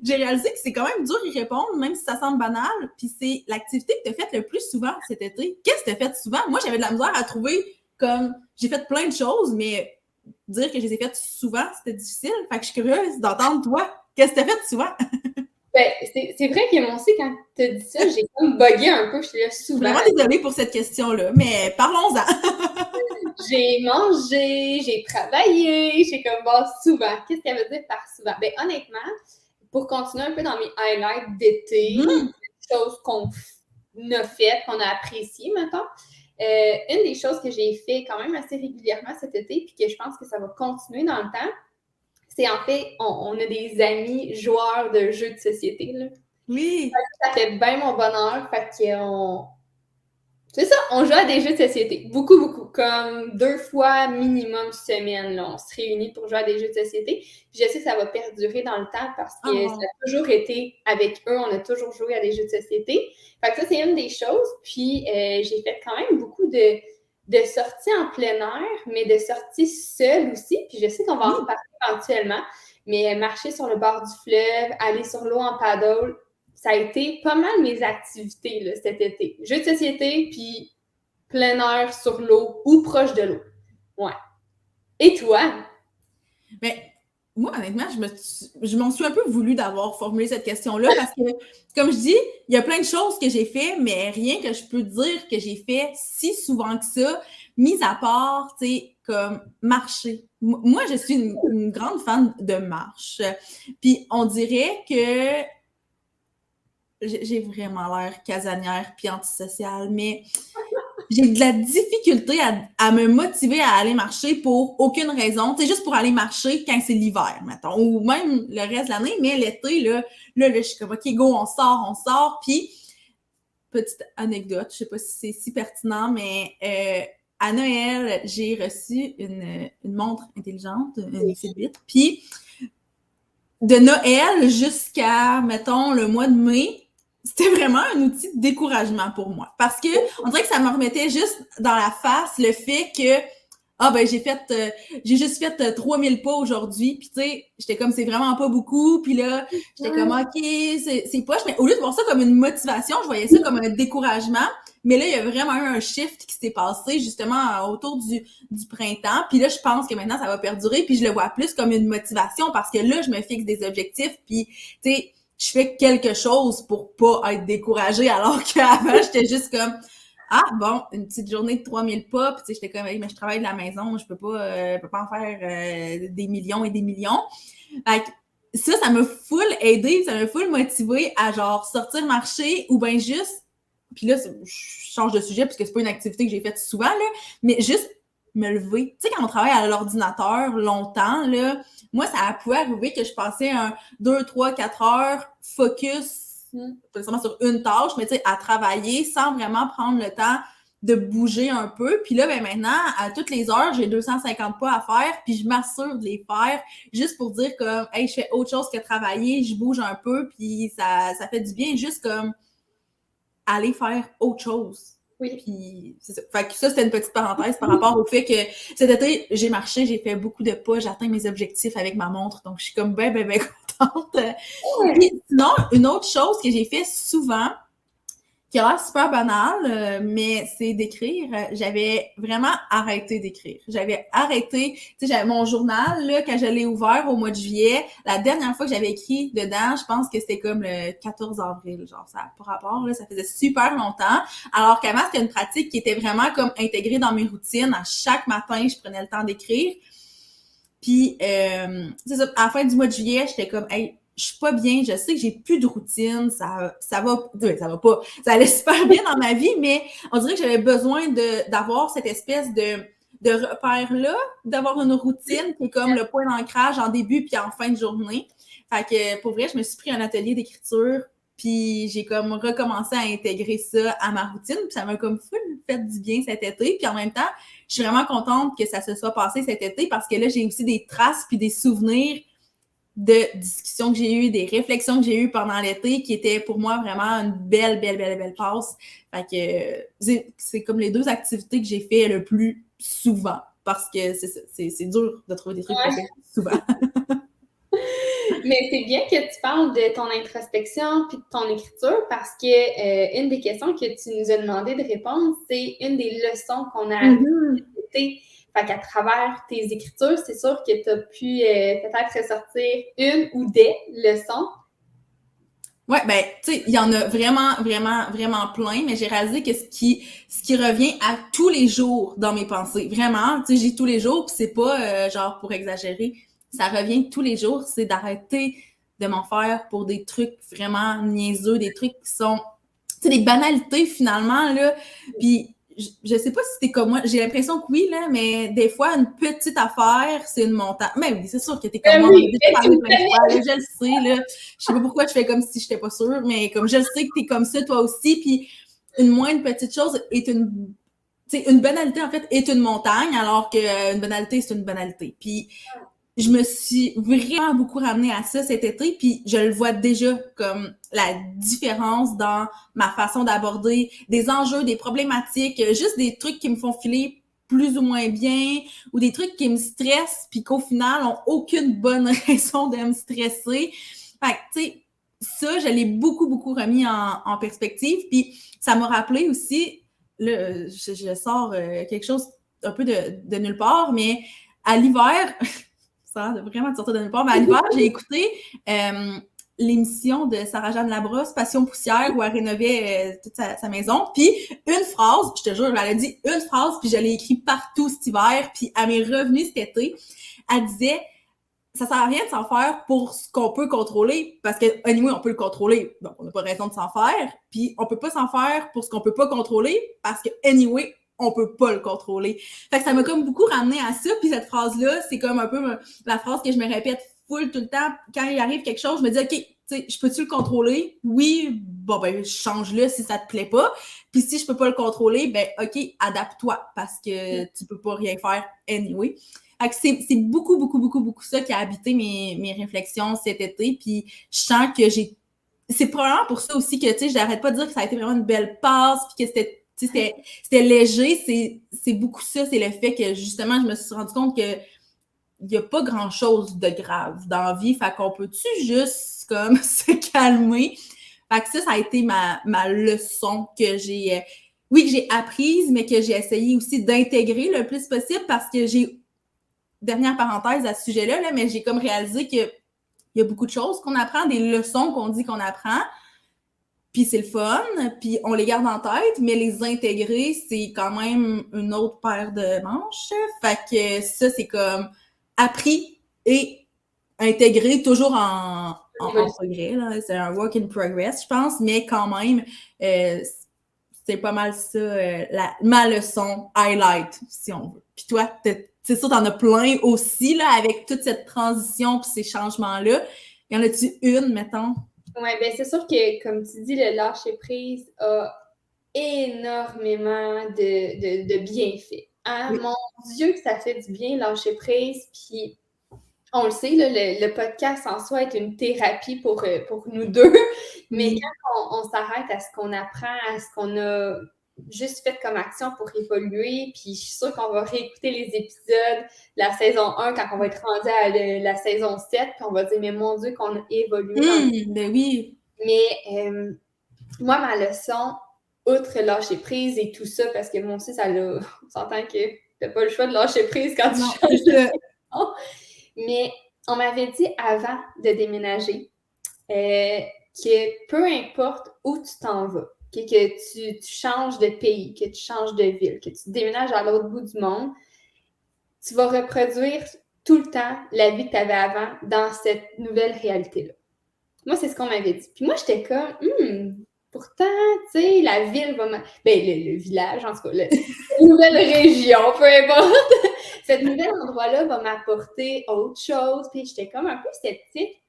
j'ai réalisé que c'est quand même dur d'y répondre, même si ça semble banal, puis c'est l'activité que tu as faite le plus souvent cet été. Qu'est-ce que tu as fait souvent? Moi, j'avais de la misère à trouver comme... J'ai fait plein de choses, mais... dire que je les ai faites souvent, c'était difficile. Fait que je suis curieuse d'entendre, toi, qu'est-ce que tu as fait souvent? Ben, c'est vrai que moi aussi, quand tu as dit ça, j'ai comme bugué un peu. Je suis là souvent. Je suis vraiment désolée pour cette question-là, mais parlons-en. J'ai mangé, j'ai travaillé, j'ai comme bon, souvent. Qu'est-ce qu'elle veut dire par souvent? Ben honnêtement, pour continuer un peu dans mes highlights d'été, des choses qu'on a faites, qu'on a appréciées, mettons. Une des choses que j'ai fait quand même assez régulièrement cet été, puis que je pense que ça va continuer dans le temps, c'est en fait, on a des amis joueurs de jeux de société. Là. Oui. Ça fait bien mon bonheur. Fait qu'on. C'est ça, on joue à des jeux de société. Beaucoup, beaucoup. Comme 2 fois minimum semaine, là, on se réunit pour jouer à des jeux de société. Puis je sais que ça va perdurer dans le temps parce que ça a toujours été avec eux, on a toujours joué à des jeux de société. Fait que ça, c'est une des choses. Puis j'ai fait quand même beaucoup de sorties en plein air, mais de sorties seules aussi. Puis je sais qu'on va en reparler éventuellement. Mais marcher sur le bord du fleuve, aller sur l'eau en paddle, ça a été pas mal mes activités là, cet été. Jeux de société, puis plein air sur l'eau ou proche de l'eau. Ouais. Et toi? Mais moi, honnêtement, je m'en suis un peu voulu d'avoir formulé cette question-là parce que, comme je dis, il y a plein de choses que j'ai fait, mais rien que je peux dire que j'ai fait si souvent que ça, mis à part, tu sais, comme marcher. Moi, je suis une grande fan de marche. Puis on dirait que j'ai vraiment l'air casanière puis antisociale, mais j'ai de la difficulté à me motiver à aller marcher pour aucune raison. C'est juste pour aller marcher quand c'est l'hiver, mettons, ou même le reste de l'année, mais l'été, là, je suis comme, OK, go, on sort. Puis, petite anecdote, je sais pas si c'est si pertinent, mais à Noël, j'ai reçu une montre intelligente, une Fitbit. Puis, de Noël jusqu'à, mettons, le mois de mai, c'était vraiment un outil de découragement pour moi. Parce que on dirait que ça me remettait juste dans la face le fait que j'ai juste fait 3000 pas aujourd'hui, puis tu sais, j'étais comme c'est vraiment pas beaucoup, puis là, j'étais comme OK, c'est poche, mais au lieu de voir ça comme une motivation, je voyais ça comme un découragement. Mais là, il y a vraiment eu un shift qui s'est passé justement autour du printemps. Puis là, je pense que maintenant, ça va perdurer. Puis je le vois plus comme une motivation parce que là, je me fixe des objectifs. Puis, tu sais, je fais quelque chose pour pas être découragée alors qu'avant, j'étais juste comme ah bon, une petite journée de 3000 pas, puis tu sais, j'étais comme, hey, mais je travaille de la maison, je peux pas en faire des millions et des millions. Fait que ça m'a full aidé, ça m'a full motivé à genre sortir marcher ou bien juste, puis là, je change de sujet parce que c'est pas une activité que j'ai faite souvent, là, mais juste me lever. Tu sais, quand on travaille à l'ordinateur longtemps, là, moi, ça a pu arriver que je passais 2, 3, 4 heures focus pas nécessairement sur une tâche, mais tu sais, à travailler sans vraiment prendre le temps de bouger un peu. Puis là, ben maintenant, à toutes les heures, j'ai 250 pas à faire, puis je m'assure de les faire juste pour dire comme, hey, je fais autre chose que travailler, je bouge un peu, puis ça fait du bien, juste comme aller faire autre chose. Oui. Puis c'est ça. Fait que ça, c'était une petite parenthèse par rapport au fait que cet été, j'ai marché, j'ai fait beaucoup de pas, j'ai atteint mes objectifs avec ma montre, donc je suis comme ben contente. Puis sinon, une autre chose que j'ai fait souvent, qui a l'air super banal, mais c'est d'écrire. J'avais vraiment arrêté d'écrire. J'avais arrêté, tu sais, j'avais mon journal, là, quand je l'ai ouvert au mois de juillet, la dernière fois que j'avais écrit dedans, je pense que c'était comme le 14 avril, genre, ça par rapport, là, ça faisait super longtemps. Alors qu'avant, c'était une pratique qui était vraiment comme intégrée dans mes routines. À chaque matin, je prenais le temps d'écrire. Puis, c'est ça, à la fin du mois de juillet, j'étais comme, hey, je suis pas bien, je sais que j'ai plus de routine, ça va pas, ça allait super bien dans ma vie, mais on dirait que j'avais besoin d'avoir cette espèce de repère-là, d'avoir une routine qui est comme le point d'ancrage en début puis en fin de journée. Fait que, pour vrai, je me suis pris un atelier d'écriture, puis j'ai comme recommencé à intégrer ça à ma routine, puis ça m'a comme full fait du bien cet été, puis en même temps, je suis vraiment contente que ça se soit passé cet été parce que là, j'ai aussi des traces puis des souvenirs de discussions que j'ai eues, des réflexions que j'ai eues pendant l'été qui étaient pour moi vraiment une belle passe. Fait que c'est comme les deux activités que j'ai fait le plus souvent parce que c'est dur de trouver des trucs qu'on fait souvent. Mais c'est bien que tu parles de ton introspection puis de ton écriture parce que une des questions que tu nous as demandé de répondre, c'est une des leçons qu'on a apprises cet été. Fait qu'à travers tes écritures, c'est sûr que tu as pu peut-être ressortir une ou des leçons. Ouais, ben, tu sais, il y en a vraiment, vraiment, vraiment plein, mais j'ai réalisé que ce qui revient à tous les jours dans mes pensées, vraiment, tu sais, j'ai tous les jours, puis c'est pas genre pour exagérer, ça revient tous les jours, c'est d'arrêter de m'en faire pour des trucs vraiment niaiseux, des trucs qui sont, tu sais, des banalités finalement, là, puis je sais pas si c'était comme moi, j'ai l'impression que oui, là, mais des fois, une petite affaire, c'est une montagne. Mais oui, c'est sûr que t'es comme moi, on en a Oui, déjà mais tu parlé me plein de connais. fois, là, je le sais, là, je sais pas pourquoi je fais comme si j'étais pas sûre, mais comme je le sais que t'es comme ça toi aussi, puis une moindre petite chose est une banalité en fait est une montagne, alors que une banalité c'est une banalité. Puis je me suis vraiment beaucoup ramenée à ça cet été, puis je le vois déjà comme la différence dans ma façon d'aborder des enjeux, des problématiques, juste des trucs qui me font filer plus ou moins bien, ou des trucs qui me stressent, puis qu'au final, ont aucune bonne raison de me stresser. Fait que, tu sais, ça, je l'ai beaucoup, beaucoup remis en perspective, puis ça m'a rappelé aussi, là, je sors quelque chose un peu de nulle part, mais à l'hiver, ça a vraiment de sortir de nulle part. Mais à l'hiver, j'ai écouté l'émission de Sarah-Jeanne Labrosse, Passion poussière, où elle rénovait toute sa maison. Puis une phrase, je te jure, elle a dit une phrase, puis je l'ai écrit partout cet hiver, puis elle m'est revenue cet été. Elle disait ça sert à rien de s'en faire pour ce qu'on peut contrôler, parce que anyway, on peut le contrôler, donc on n'a pas raison de s'en faire. Puis on peut pas s'en faire pour ce qu'on peut pas contrôler, parce que anyway, on peut pas le contrôler. Fait que ça m'a comme beaucoup ramené à ça, puis cette phrase-là, c'est comme un peu la phrase que je me répète full tout le temps. Quand il arrive quelque chose, je me dis, OK, tu sais, je peux-tu le contrôler? Oui, bon, ben, change-le si ça te plaît pas. Puis si je peux pas le contrôler, ben, OK, adapte-toi, parce que tu peux pas rien faire anyway. Fait que c'est beaucoup, beaucoup, beaucoup, beaucoup ça qui a habité mes réflexions cet été. Puis je sens que j'ai. C'est probablement pour ça aussi que, tu sais, j'arrête pas de dire que ça a été vraiment une belle passe, puis que c'était léger. C'est beaucoup ça, c'est le fait que, justement, je me suis rendu compte que il n'y a pas grand-chose de grave dans la vie. Fait qu'on peut-tu juste, comme, se calmer? Fait que ça a été ma leçon que j'ai. Oui, que j'ai apprise, mais que j'ai essayé aussi d'intégrer le plus possible parce que j'ai dernière parenthèse à ce sujet-là, là, mais j'ai comme réalisé qu'il y a beaucoup de choses qu'on apprend, des leçons qu'on dit qu'on apprend, puis c'est le fun, puis on les garde en tête, mais les intégrer, c'est quand même une autre paire de manches. Fait que ça, c'est comme appris et intégré toujours en progrès. Là. C'est un work in progress, je pense, mais quand même, c'est pas mal ça, ma leçon highlight, si on veut. Puis toi, c'est sûr, t'en as plein aussi, là, avec toute cette transition puis ces changements-là. Y en a-tu une, mettons? Oui, bien c'est sûr que, comme tu dis, le lâcher-prise a énormément de bienfaits. Ah, Oui. mon Dieu, que ça fait du bien lâcher prise. Puis, on le sait, là, le podcast en soi est une thérapie pour nous deux. Mais Oui. quand on s'arrête à ce qu'on apprend, à ce qu'on a juste fait comme action pour évoluer, puis je suis sûre qu'on va réécouter les épisodes de la saison 1 quand on va être rendu à la saison 7, puis on va dire, mais mon Dieu, qu'on a évolué dans le... Ben oui. Mais moi, ma leçon, outre lâcher prise et tout ça, parce que moi aussi, ça l'a... On s'entend que t'as pas le choix de lâcher prise quand tu Non, changes c'est de ça. maison. Mais on m'avait dit avant de déménager que peu importe où tu t'en vas, que tu changes de pays, que tu changes de ville, que tu déménages à l'autre bout du monde, tu vas reproduire tout le temps la vie que tu avais avant dans cette nouvelle réalité-là. Moi, c'est ce qu'on m'avait dit. Puis moi, j'étais comme, pourtant, tu sais, la ville va le village, en tout cas, la nouvelle région, peu importe. Cet nouvel endroit-là va m'apporter autre chose. Puis j'étais comme un peu sceptique.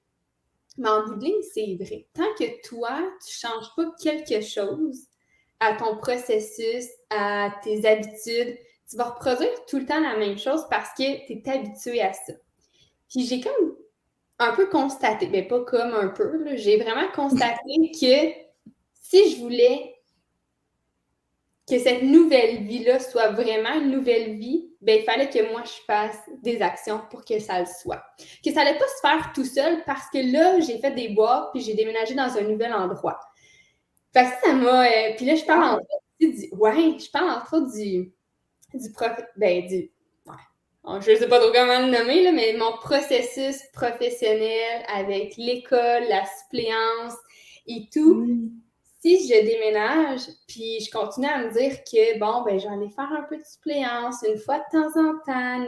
Mais en bout de ligne, c'est vrai. Tant que toi, tu ne changes pas quelque chose à ton processus, à tes habitudes, tu vas reproduire tout le temps la même chose parce que tu es habitué à ça. Puis j'ai comme un peu constaté, mais pas comme un peu, là, j'ai vraiment constaté que si je voulais que cette nouvelle vie-là soit vraiment une nouvelle vie, ben, il fallait que moi, je fasse des actions pour que ça le soit. Que ça n'allait pas se faire tout seul parce que là, j'ai fait des boîtes puis j'ai déménagé dans un nouvel endroit. Fait que ça m'a... puis là, je parle entre autres je ne sais pas trop comment le nommer, là, mais mon processus professionnel avec l'école, la suppléance et tout. Si je déménage, puis je continue à me dire que, bon, ben, j'allais faire un peu de suppléance une fois de temps en temps,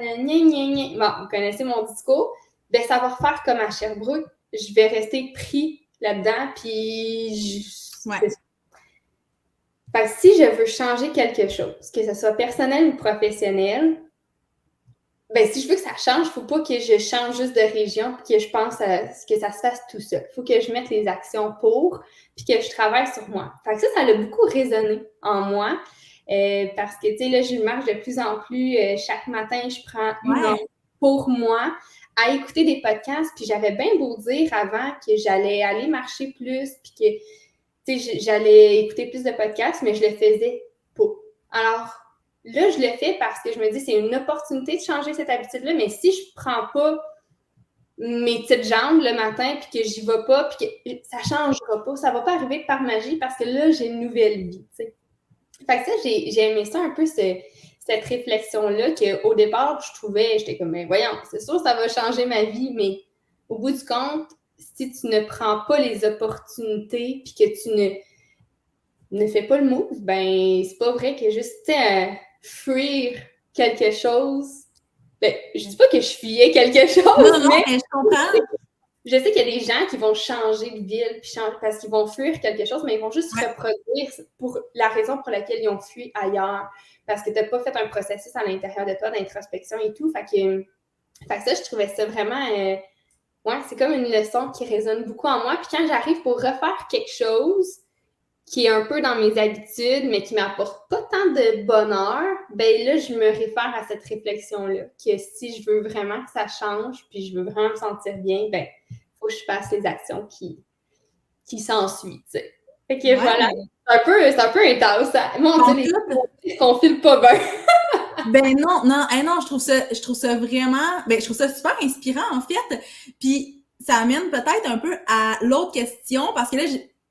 bon, vous connaissez mon discours, ben, ça va refaire comme à Sherbrooke. Je vais rester pris là-dedans, puis Ouais. Fait que si je veux changer quelque chose, que ce soit personnel ou professionnel, ben, si je veux que ça change, il ne faut pas que je change juste de région puis que je pense que ça se fasse tout seul. Il faut que je mette les actions pour puis que je travaille sur moi. Fait que ça a beaucoup résonné en moi parce que, tu sais, là, je marche de plus en plus. Chaque matin, je prends une heure pour moi à écouter des podcasts. Puis j'avais bien beau dire avant que j'allais aller marcher plus puis que, tu sais, j'allais écouter plus de podcasts, mais je le faisais pas. Alors, là, je le fais parce que je me dis c'est une opportunité de changer cette habitude-là, mais si je prends pas mes petites jambes le matin puis que j'y vais pas puis que ça changera pas, ça va pas arriver par magie parce que là, j'ai une nouvelle vie, tu sais. Fait que ça, j'ai aimé ça un peu cette réflexion-là qu'au départ, j'étais comme, ben voyons, c'est sûr ça va changer ma vie, mais au bout du compte, si tu ne prends pas les opportunités puis que tu ne fais pas le move, ben c'est pas vrai que juste, fuir quelque chose. Ben, je dis pas que je fuyais quelque chose, non, mais je comprends. Je sais qu'il y a des gens qui vont changer de ville parce qu'ils vont fuir quelque chose, mais ils vont juste se reproduire pour la raison pour laquelle ils ont fui ailleurs. Parce que tu n'as pas fait un processus à l'intérieur de toi d'introspection et tout. Fait que ça, je trouvais ça vraiment... c'est comme une leçon qui résonne beaucoup en moi. Puis quand j'arrive pour refaire quelque chose qui est un peu dans mes habitudes, mais qui m'apporte pas tant de bonheur, ben là, je me réfère à cette réflexion-là, que si je veux vraiment que ça change, puis je veux vraiment me sentir bien, ben, faut que je fasse les actions qui s'ensuivent, tu sais. Fait que voilà, c'est un peu intense, ça. Mon Dieu, qu'on file pas bien. Ben non, je trouve ça vraiment, je trouve ça super inspirant, en fait. Puis, ça amène peut-être un peu à l'autre question, parce que là,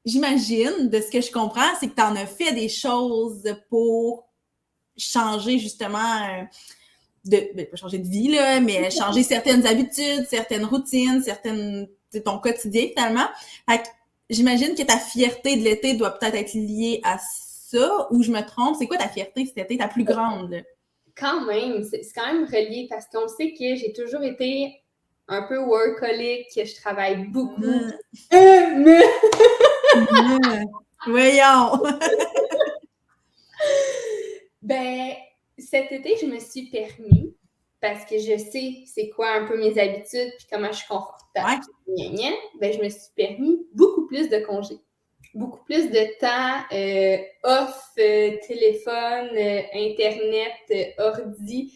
j'imagine, de ce que je comprends, c'est que tu en as fait des choses pour changer, justement, pas changer de vie, là, mais changer certaines habitudes, certaines routines, ton quotidien, finalement. Fait que j'imagine que ta fierté de l'été doit peut-être être liée à ça, ou je me trompe? C'est quoi ta fierté cet été, ta plus grande, là? Quand même, c'est quand même relié parce qu'on sait que j'ai toujours été un peu workaholic, que je travaille beaucoup. Voyons! Ben, cet été, je me suis permis, parce que je sais c'est quoi un peu mes habitudes puis comment je suis confortable. Ben, je me suis permis beaucoup plus de congés. Beaucoup plus de temps off, téléphone, Internet, ordi,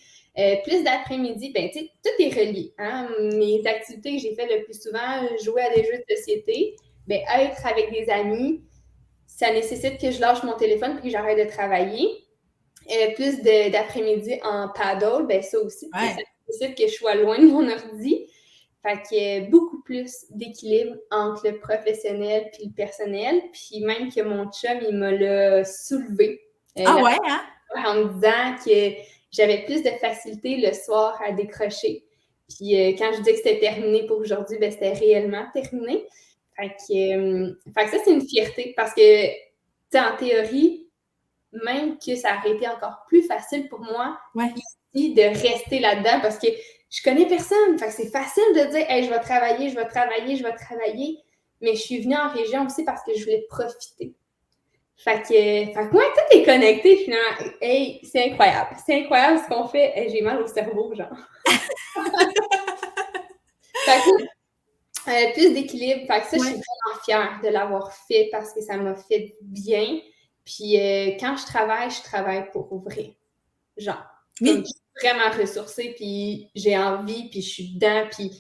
plus d'après-midi. Ben, tu sais, tout est relié. Hein? Mes activités que j'ai faites le plus souvent, jouer à des jeux de société, ben, être avec des amis, ça nécessite que je lâche mon téléphone puis que j'arrête de travailler. Plus d'après-midi en paddle, ben ça aussi, ça nécessite que je sois loin de mon ordi. Fait que beaucoup plus d'équilibre entre le professionnel puis le personnel. Puis même que mon chum, il me l'a soulevé. En me disant que j'avais plus de facilité le soir à décrocher. Puis quand je dis que c'était terminé pour aujourd'hui, ben c'était réellement terminé. Fait que ça, c'est une fierté parce que, tu sais, en théorie, même que ça aurait été encore plus facile pour moi ici de rester là-dedans parce que je connais personne. Fait que c'est facile de dire hey, je vais travailler. Mais je suis venue en région aussi parce que je voulais profiter. Fait que moi, tout est connecté finalement. Hey, c'est incroyable. C'est incroyable ce qu'on fait. Hey, j'ai mal au cerveau, genre. Fait que plus d'équilibre. Fait que ça, je suis vraiment fière de l'avoir fait parce que ça m'a fait bien. Puis quand je travaille pour ouvrir. Genre, je suis vraiment ressourcée, puis j'ai envie, puis je suis dedans, puis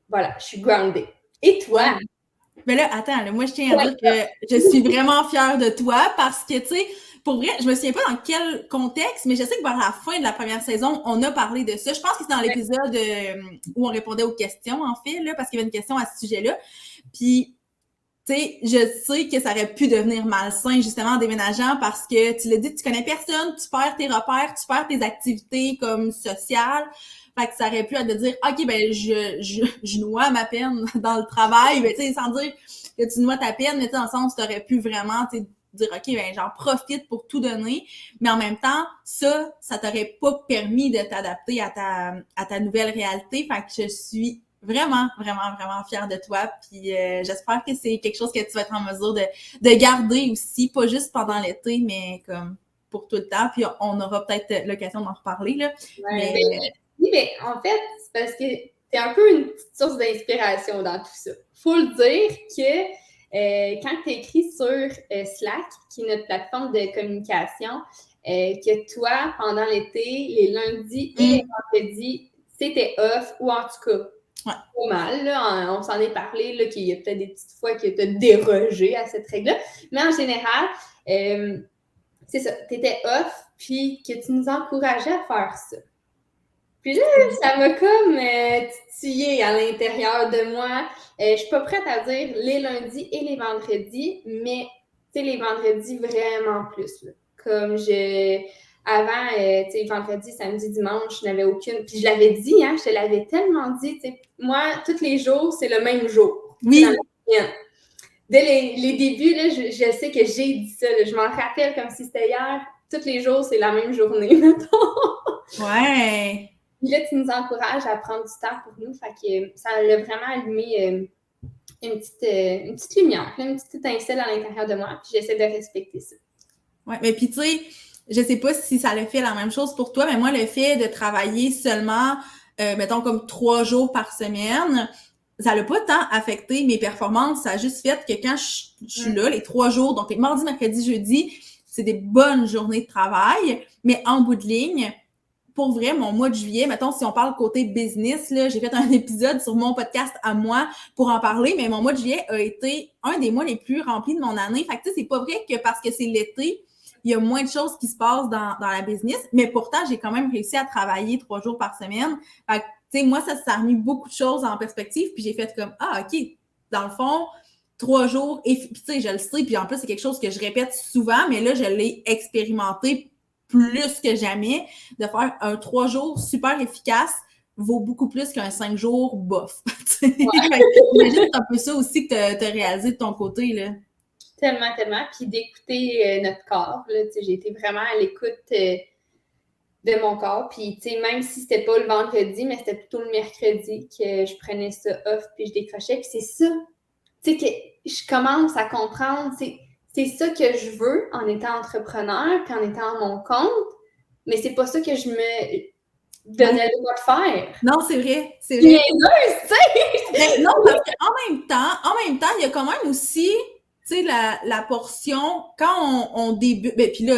voilà, je suis grounded. Et toi? Mais là, attends, là, moi, je tiens à dire que je suis vraiment fière de toi parce que, tu sais, pour vrai, je me souviens pas dans quel contexte, mais je sais que vers la fin de la première saison, on a parlé de ça. Je pense que c'est dans l'épisode où on répondait aux questions, en fait, là, parce qu'il y avait une question à ce sujet-là. Puis, tu sais, je sais que ça aurait pu devenir malsain, justement, en déménageant parce que tu l'as dit, tu connais personne, tu perds tes repères, tu perds tes activités comme sociales. Fait que ça aurait pu être de dire, OK, ben, je noie ma peine dans le travail, mais tu sais, sans dire, que tu noies ta peine, mais tu sais, dans le sens, tu aurais pu vraiment, tu sais, dire, OK, ben, j'en profite pour tout donner, mais en même temps, ça t'aurait pas permis de t'adapter à ta nouvelle réalité. Fait que je suis vraiment, vraiment, vraiment fière de toi. Puis j'espère que c'est quelque chose que tu vas être en mesure de garder aussi, pas juste pendant l'été, mais comme pour tout le temps. Puis on aura peut-être l'occasion d'en reparler, là. Ouais, oui, mais en fait, c'est parce que t'es un peu une petite source d'inspiration dans tout ça. Faut le dire que quand tu écris sur Slack, qui est notre plateforme de communication, que toi, pendant l'été, les lundis et les vendredis, c'était off, ou en tout cas, pas mal, là, on s'en est parlé, là, qu'il y a peut-être des petites fois que tu as dérogé à cette règle-là, mais en général, c'est ça, tu étais off, puis que tu nous encourageais à faire ça. Puis là, ça m'a comme titillé à l'intérieur de moi. Je suis pas prête à dire les lundis et les vendredis, mais tu sais, les vendredis vraiment plus. Là. Comme avant, tu sais, vendredi, samedi, dimanche, je n'avais aucune. Puis je l'avais dit, hein, je te l'avais tellement dit, tu sais, moi, tous les jours, c'est le même jour. Oui. Dès les débuts, là, je sais que j'ai dit ça. Là, je m'en rappelle comme si c'était hier. Tous les jours, c'est la même journée, mettons. Ouais. Puis là, tu nous encourages à prendre du temps pour nous. Fait que ça a vraiment allumé une petite lumière, une petite étincelle à l'intérieur de moi. Puis j'essaie de respecter ça. Ouais, mais puis tu sais, je sais pas si ça le fait la même chose pour toi, mais moi, le fait de travailler seulement, mettons, comme 3 jours par semaine, ça n'a pas tant affecté mes performances. Ça a juste fait que quand je suis là, les 3 jours, donc les mardi, mercredi, jeudi, c'est des bonnes journées de travail, mais en bout de ligne, pour vrai, mon mois de juillet, mettons, si on parle côté business, là, j'ai fait un épisode sur mon podcast à moi pour en parler, mais mon mois de juillet a été un des mois les plus remplis de mon année. Fait que, tu sais, c'est pas vrai que parce que c'est l'été, il y a moins de choses qui se passent dans la business, mais pourtant, j'ai quand même réussi à travailler 3 jours par semaine. Fait que, tu sais, moi, ça a remis beaucoup de choses en perspective, puis j'ai fait comme, ah, OK, dans le fond, 3 jours, et puis, tu sais, je le sais, puis en plus, c'est quelque chose que je répète souvent, mais là, je l'ai expérimenté plus que jamais, de faire un 3 jours super efficace vaut beaucoup plus qu'un 5 jours bof. J'imagine que c'est un peu ça aussi que tu as réalisé de ton côté, là. Tellement, tellement. Puis d'écouter notre corps, là, j'ai été vraiment à l'écoute de mon corps. Puis, tu sais, même si c'était pas le vendredi, mais c'était plutôt le mercredi que je prenais ça off puis je décrochais. Puis c'est ça, tu sais, que je commence à comprendre, c'est ça que je veux en étant entrepreneur puis en étant à mon compte, mais c'est pas ça que je me donnais le droit de faire. Non, c'est vrai, c'est vrai. Tu sais! Non, parce qu'en même temps, il y a quand même aussi, tu sais, la portion, quand on débute, ben, puis là,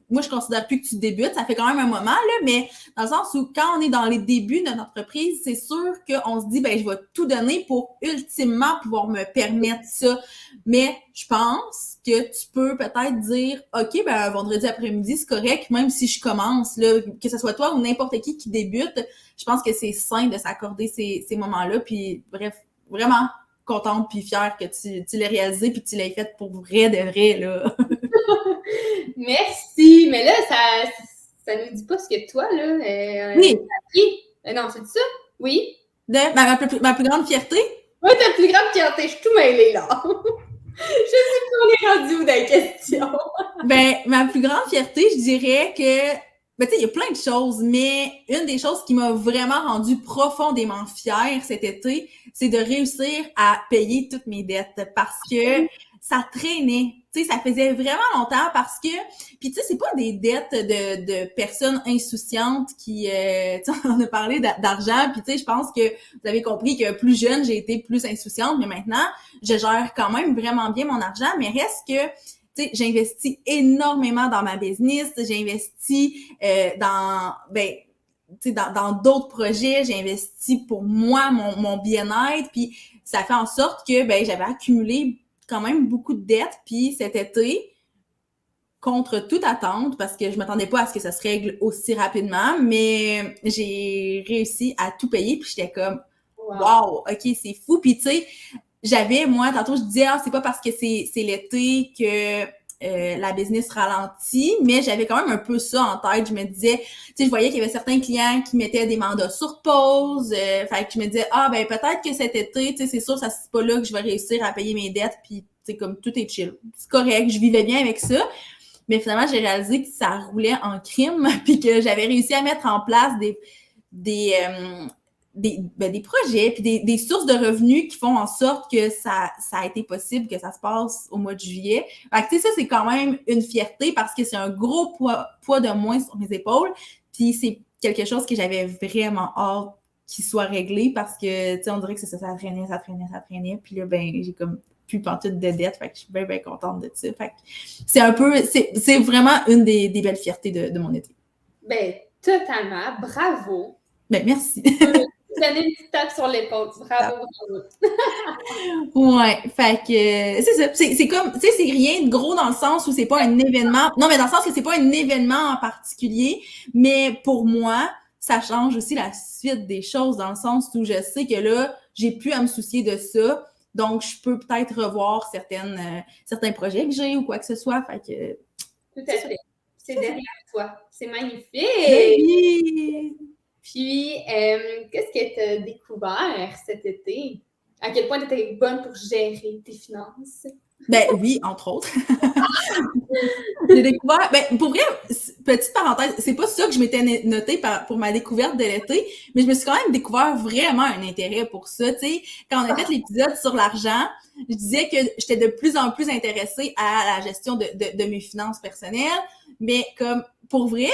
moi, je considère plus que tu débutes, ça fait quand même un moment, là, mais dans le sens où quand on est dans les débuts de notre entreprise, c'est sûr qu'on se dit, ben, je vais tout donner pour ultimement pouvoir me permettre ça. Mais je pense que tu peux peut-être dire, OK, ben, vendredi après-midi, c'est correct, même si je commence, là, que ce soit toi ou n'importe qui débute, je pense que c'est sain de s'accorder ces moments-là, puis bref, vraiment contente puis fière que tu l'aies réalisé puis que tu l'aies fait pour vrai de vrai, là. Merci! Mais là, ça nous dit pas ce que toi, là, oui. Non, c'est ça? Oui? Ma plus grande fierté? Oui, ta plus grande fierté. Je suis tout mêlée, là. Je sais pas, on est rendu où dans la question. Ben, ma plus grande fierté, je dirais que ben, tu sais, il y a plein de choses, mais une des choses qui m'a vraiment rendue profondément fière cet été, c'est de réussir à payer toutes mes dettes parce que ça traînait. Tu sais, ça faisait vraiment longtemps parce que, puis tu sais, c'est pas des dettes de personnes insouciantes qui, tu sais, on a parlé d'argent, puis tu sais, je pense que vous avez compris que plus jeune, j'ai été plus insouciante, mais maintenant, je gère quand même vraiment bien mon argent, mais reste que t'sais, j'investis énormément dans ma business, j'ai investi dans d'autres projets, j'ai investi pour moi, mon bien-être, puis ça fait en sorte que ben j'avais accumulé quand même beaucoup de dettes, puis cet été, contre toute attente, parce que je m'attendais pas à ce que ça se règle aussi rapidement, mais j'ai réussi à tout payer, puis j'étais comme wow, ok, c'est fou, puis tu sais, j'avais, moi, tantôt, je disais, c'est pas parce que c'est l'été que la business ralentit, mais j'avais quand même un peu ça en tête. Je me disais, tu sais, je voyais qu'il y avait certains clients qui mettaient des mandats sur pause. Fait que je me disais, ah, ben peut-être que cet été, tu sais, c'est sûr, ça c'est pas là que je vais réussir à payer mes dettes, puis tu sais, comme tout est chill. C'est correct, je vivais bien avec ça. Mais finalement, j'ai réalisé que ça roulait en crime, puis que j'avais réussi à mettre en place des, des projets, puis des sources de revenus qui font en sorte que ça a été possible que ça se passe au mois de juillet. Fait que, tu sais, ça, c'est quand même une fierté parce que c'est un gros poids de moins sur mes épaules. Puis c'est quelque chose que j'avais vraiment hâte qu'il soit réglé parce que, tu sais, on dirait que ça traînait. Puis là, ben, j'ai comme plus pantoute de dette. Fait que je suis bien, bien contente de ça. Fait que c'est un peu, c'est vraiment une des belles fiertés de mon été. Ben, totalement. Bravo. Ben, merci. Donner une petite tape sur l'épaule. Bravo, bravo. Ouais, fait que c'est ça. C'est comme, tu sais, c'est rien de gros dans le sens où c'est pas un événement. Non, mais dans le sens que c'est pas un événement en particulier, mais pour moi, ça change aussi la suite des choses dans le sens où je sais que là, j'ai plus à me soucier de ça. Donc, je peux peut-être revoir certains projets que j'ai ou quoi que ce soit. Fait que. Tout à fait. C'est derrière toi. C'est magnifique. Oui. Puis, qu'est-ce que tu as découvert cet été? À quel point tu étais bonne pour gérer tes finances? Ben oui, entre autres. J'ai découvert, ben pour vrai, petite parenthèse, c'est pas ça que je m'étais noté pour ma découverte de l'été, mais je me suis quand même découvert vraiment un intérêt pour ça. Tu sais, quand on a fait l'épisode sur l'argent, je disais que j'étais de plus en plus intéressée à la gestion de mes finances personnelles, mais comme pour vrai,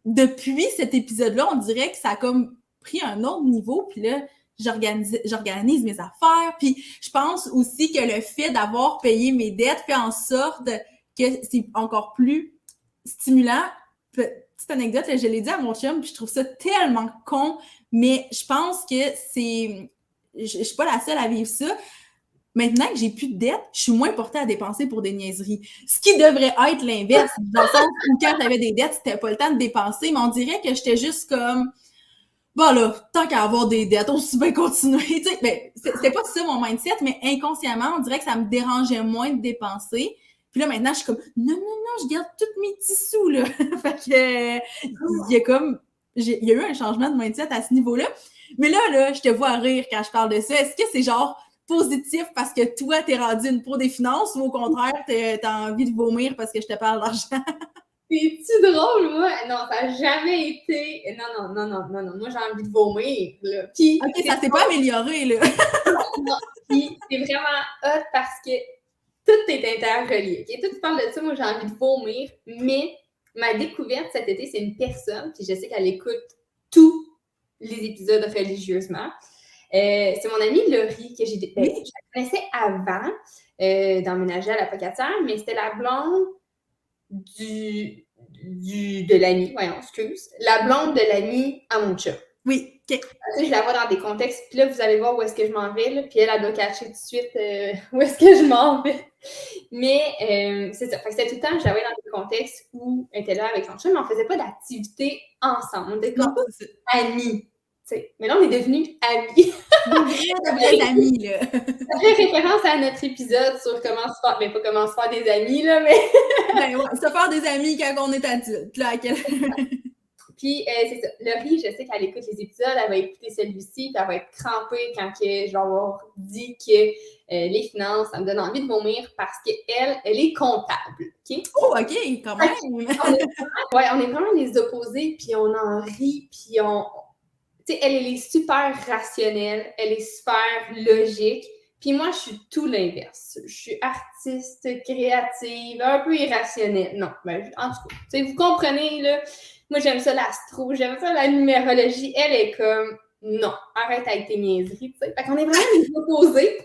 depuis cet épisode-là, on dirait que ça a comme pris un autre niveau, puis là, j'organise mes affaires, puis je pense aussi que le fait d'avoir payé mes dettes fait en sorte que c'est encore plus stimulant. Petite anecdote, là, je l'ai dit à mon chum, puis je trouve ça tellement con, mais je pense que c'est... Je suis pas la seule à vivre ça. Maintenant que j'ai plus de dettes, je suis moins portée à dépenser pour des niaiseries. Ce qui devrait être l'inverse, dans le sens où quand j'avais des dettes, c'était pas le temps de dépenser, mais on dirait que j'étais juste comme bon là, tant qu'à avoir des dettes, aussi bien continuer. Tu sais, ben, c'était pas ça mon mindset, mais inconsciemment, on dirait que ça me dérangeait moins de dépenser. Puis là, maintenant, je suis comme non, je garde tous mes petits sous, là. Fait que il y a comme il y a eu un changement de mindset à ce niveau-là. Mais là, je te vois rire quand je parle de ça. Est-ce que c'est genre positif parce que toi, t'es rendu une pro des finances ou au contraire, t'as envie de vomir parce que je te parle d'argent? C'est-tu drôle, moi? Non, ça n'a jamais été. Non. Moi, j'ai envie de vomir, là. Puis, ok, ça s'est pas amélioré, là. non. Puis, c'est vraiment hot parce que tout est interrelié. Okay? Tout parle de ça, moi, j'ai envie de vomir. Mais ma découverte cet été, c'est une personne, puis je sais qu'elle écoute tous les épisodes religieusement. C'est mon amie Laurie, que je la connaissais avant d'emménager à la Pocatière, mais c'était la blonde de l'ami, la blonde de l'ami à mon chat. Oui, ok. Je la vois dans des contextes, puis là, vous allez voir où est-ce que je m'en vais, là, puis elle doit cacher tout de suite où est-ce que je m'en vais. Mais c'est ça, fait que c'était tout le temps, je la voyais dans des contextes où elle était là avec son chat, mais on faisait pas d'activité ensemble, on était comme amis. T'sais. Mais là, on est devenus amis. De vrais amis, là. Ça fait référence à notre épisode sur comment se faire, mais pas comment se faire des amis, là, mais... Ben ouais, se faire des amis quand on est adulte, là. Puis, c'est ça. Laurie, je sais qu'elle écoute les épisodes, elle va écouter celui-ci, puis elle va être crampée quand je vais avoir dit que les finances, ça me donne envie de vomir parce qu'elle est comptable, OK? Oh, OK, quand même! On est vraiment les opposés, puis on en rit, puis on... Tu sais, elle est super rationnelle, elle est super logique, puis moi, je suis tout l'inverse. Je suis artiste, créative, un peu irrationnelle. Non, ben, en tout cas, tu sais, vous comprenez, là, moi, j'aime ça l'astro, j'aime ça la numérologie. Elle est comme, non, arrête avec tes niaiseries, tu sais. Fait qu'on est vraiment les opposés,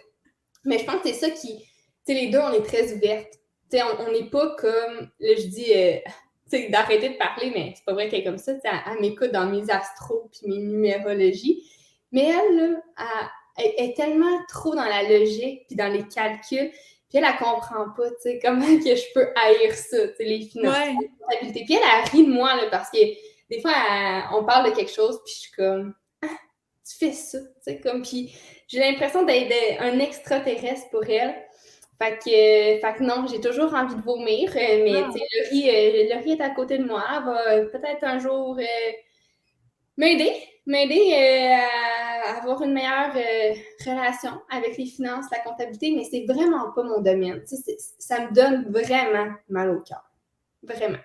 mais je pense que c'est ça qui... Tu sais, les deux, on est très ouvertes. Tu sais, on n'est pas comme, là, je dis... d'arrêter de parler, mais c'est pas vrai qu'elle est comme ça. Elle m'écoute dans mes astros puis mes numérologies. Mais elle, là, elle est tellement trop dans la logique puis dans les calculs. Puis elle comprend pas, tu sais, comment que je peux haïr ça, tu sais, les finances, la comptabilité. Puis elle rit de moi, là, parce que des fois, on parle de quelque chose puis je suis comme, ah, tu fais ça, tu sais, comme, puis j'ai l'impression d'être un extraterrestre pour elle. Fait que non, j'ai toujours envie de vomir, mais tu sais, le riz est à côté de moi, elle va peut-être un jour m'aider à avoir une meilleure relation avec les finances, la comptabilité, mais c'est vraiment pas mon domaine. Tu sais, ça me donne vraiment mal au cœur. Vraiment.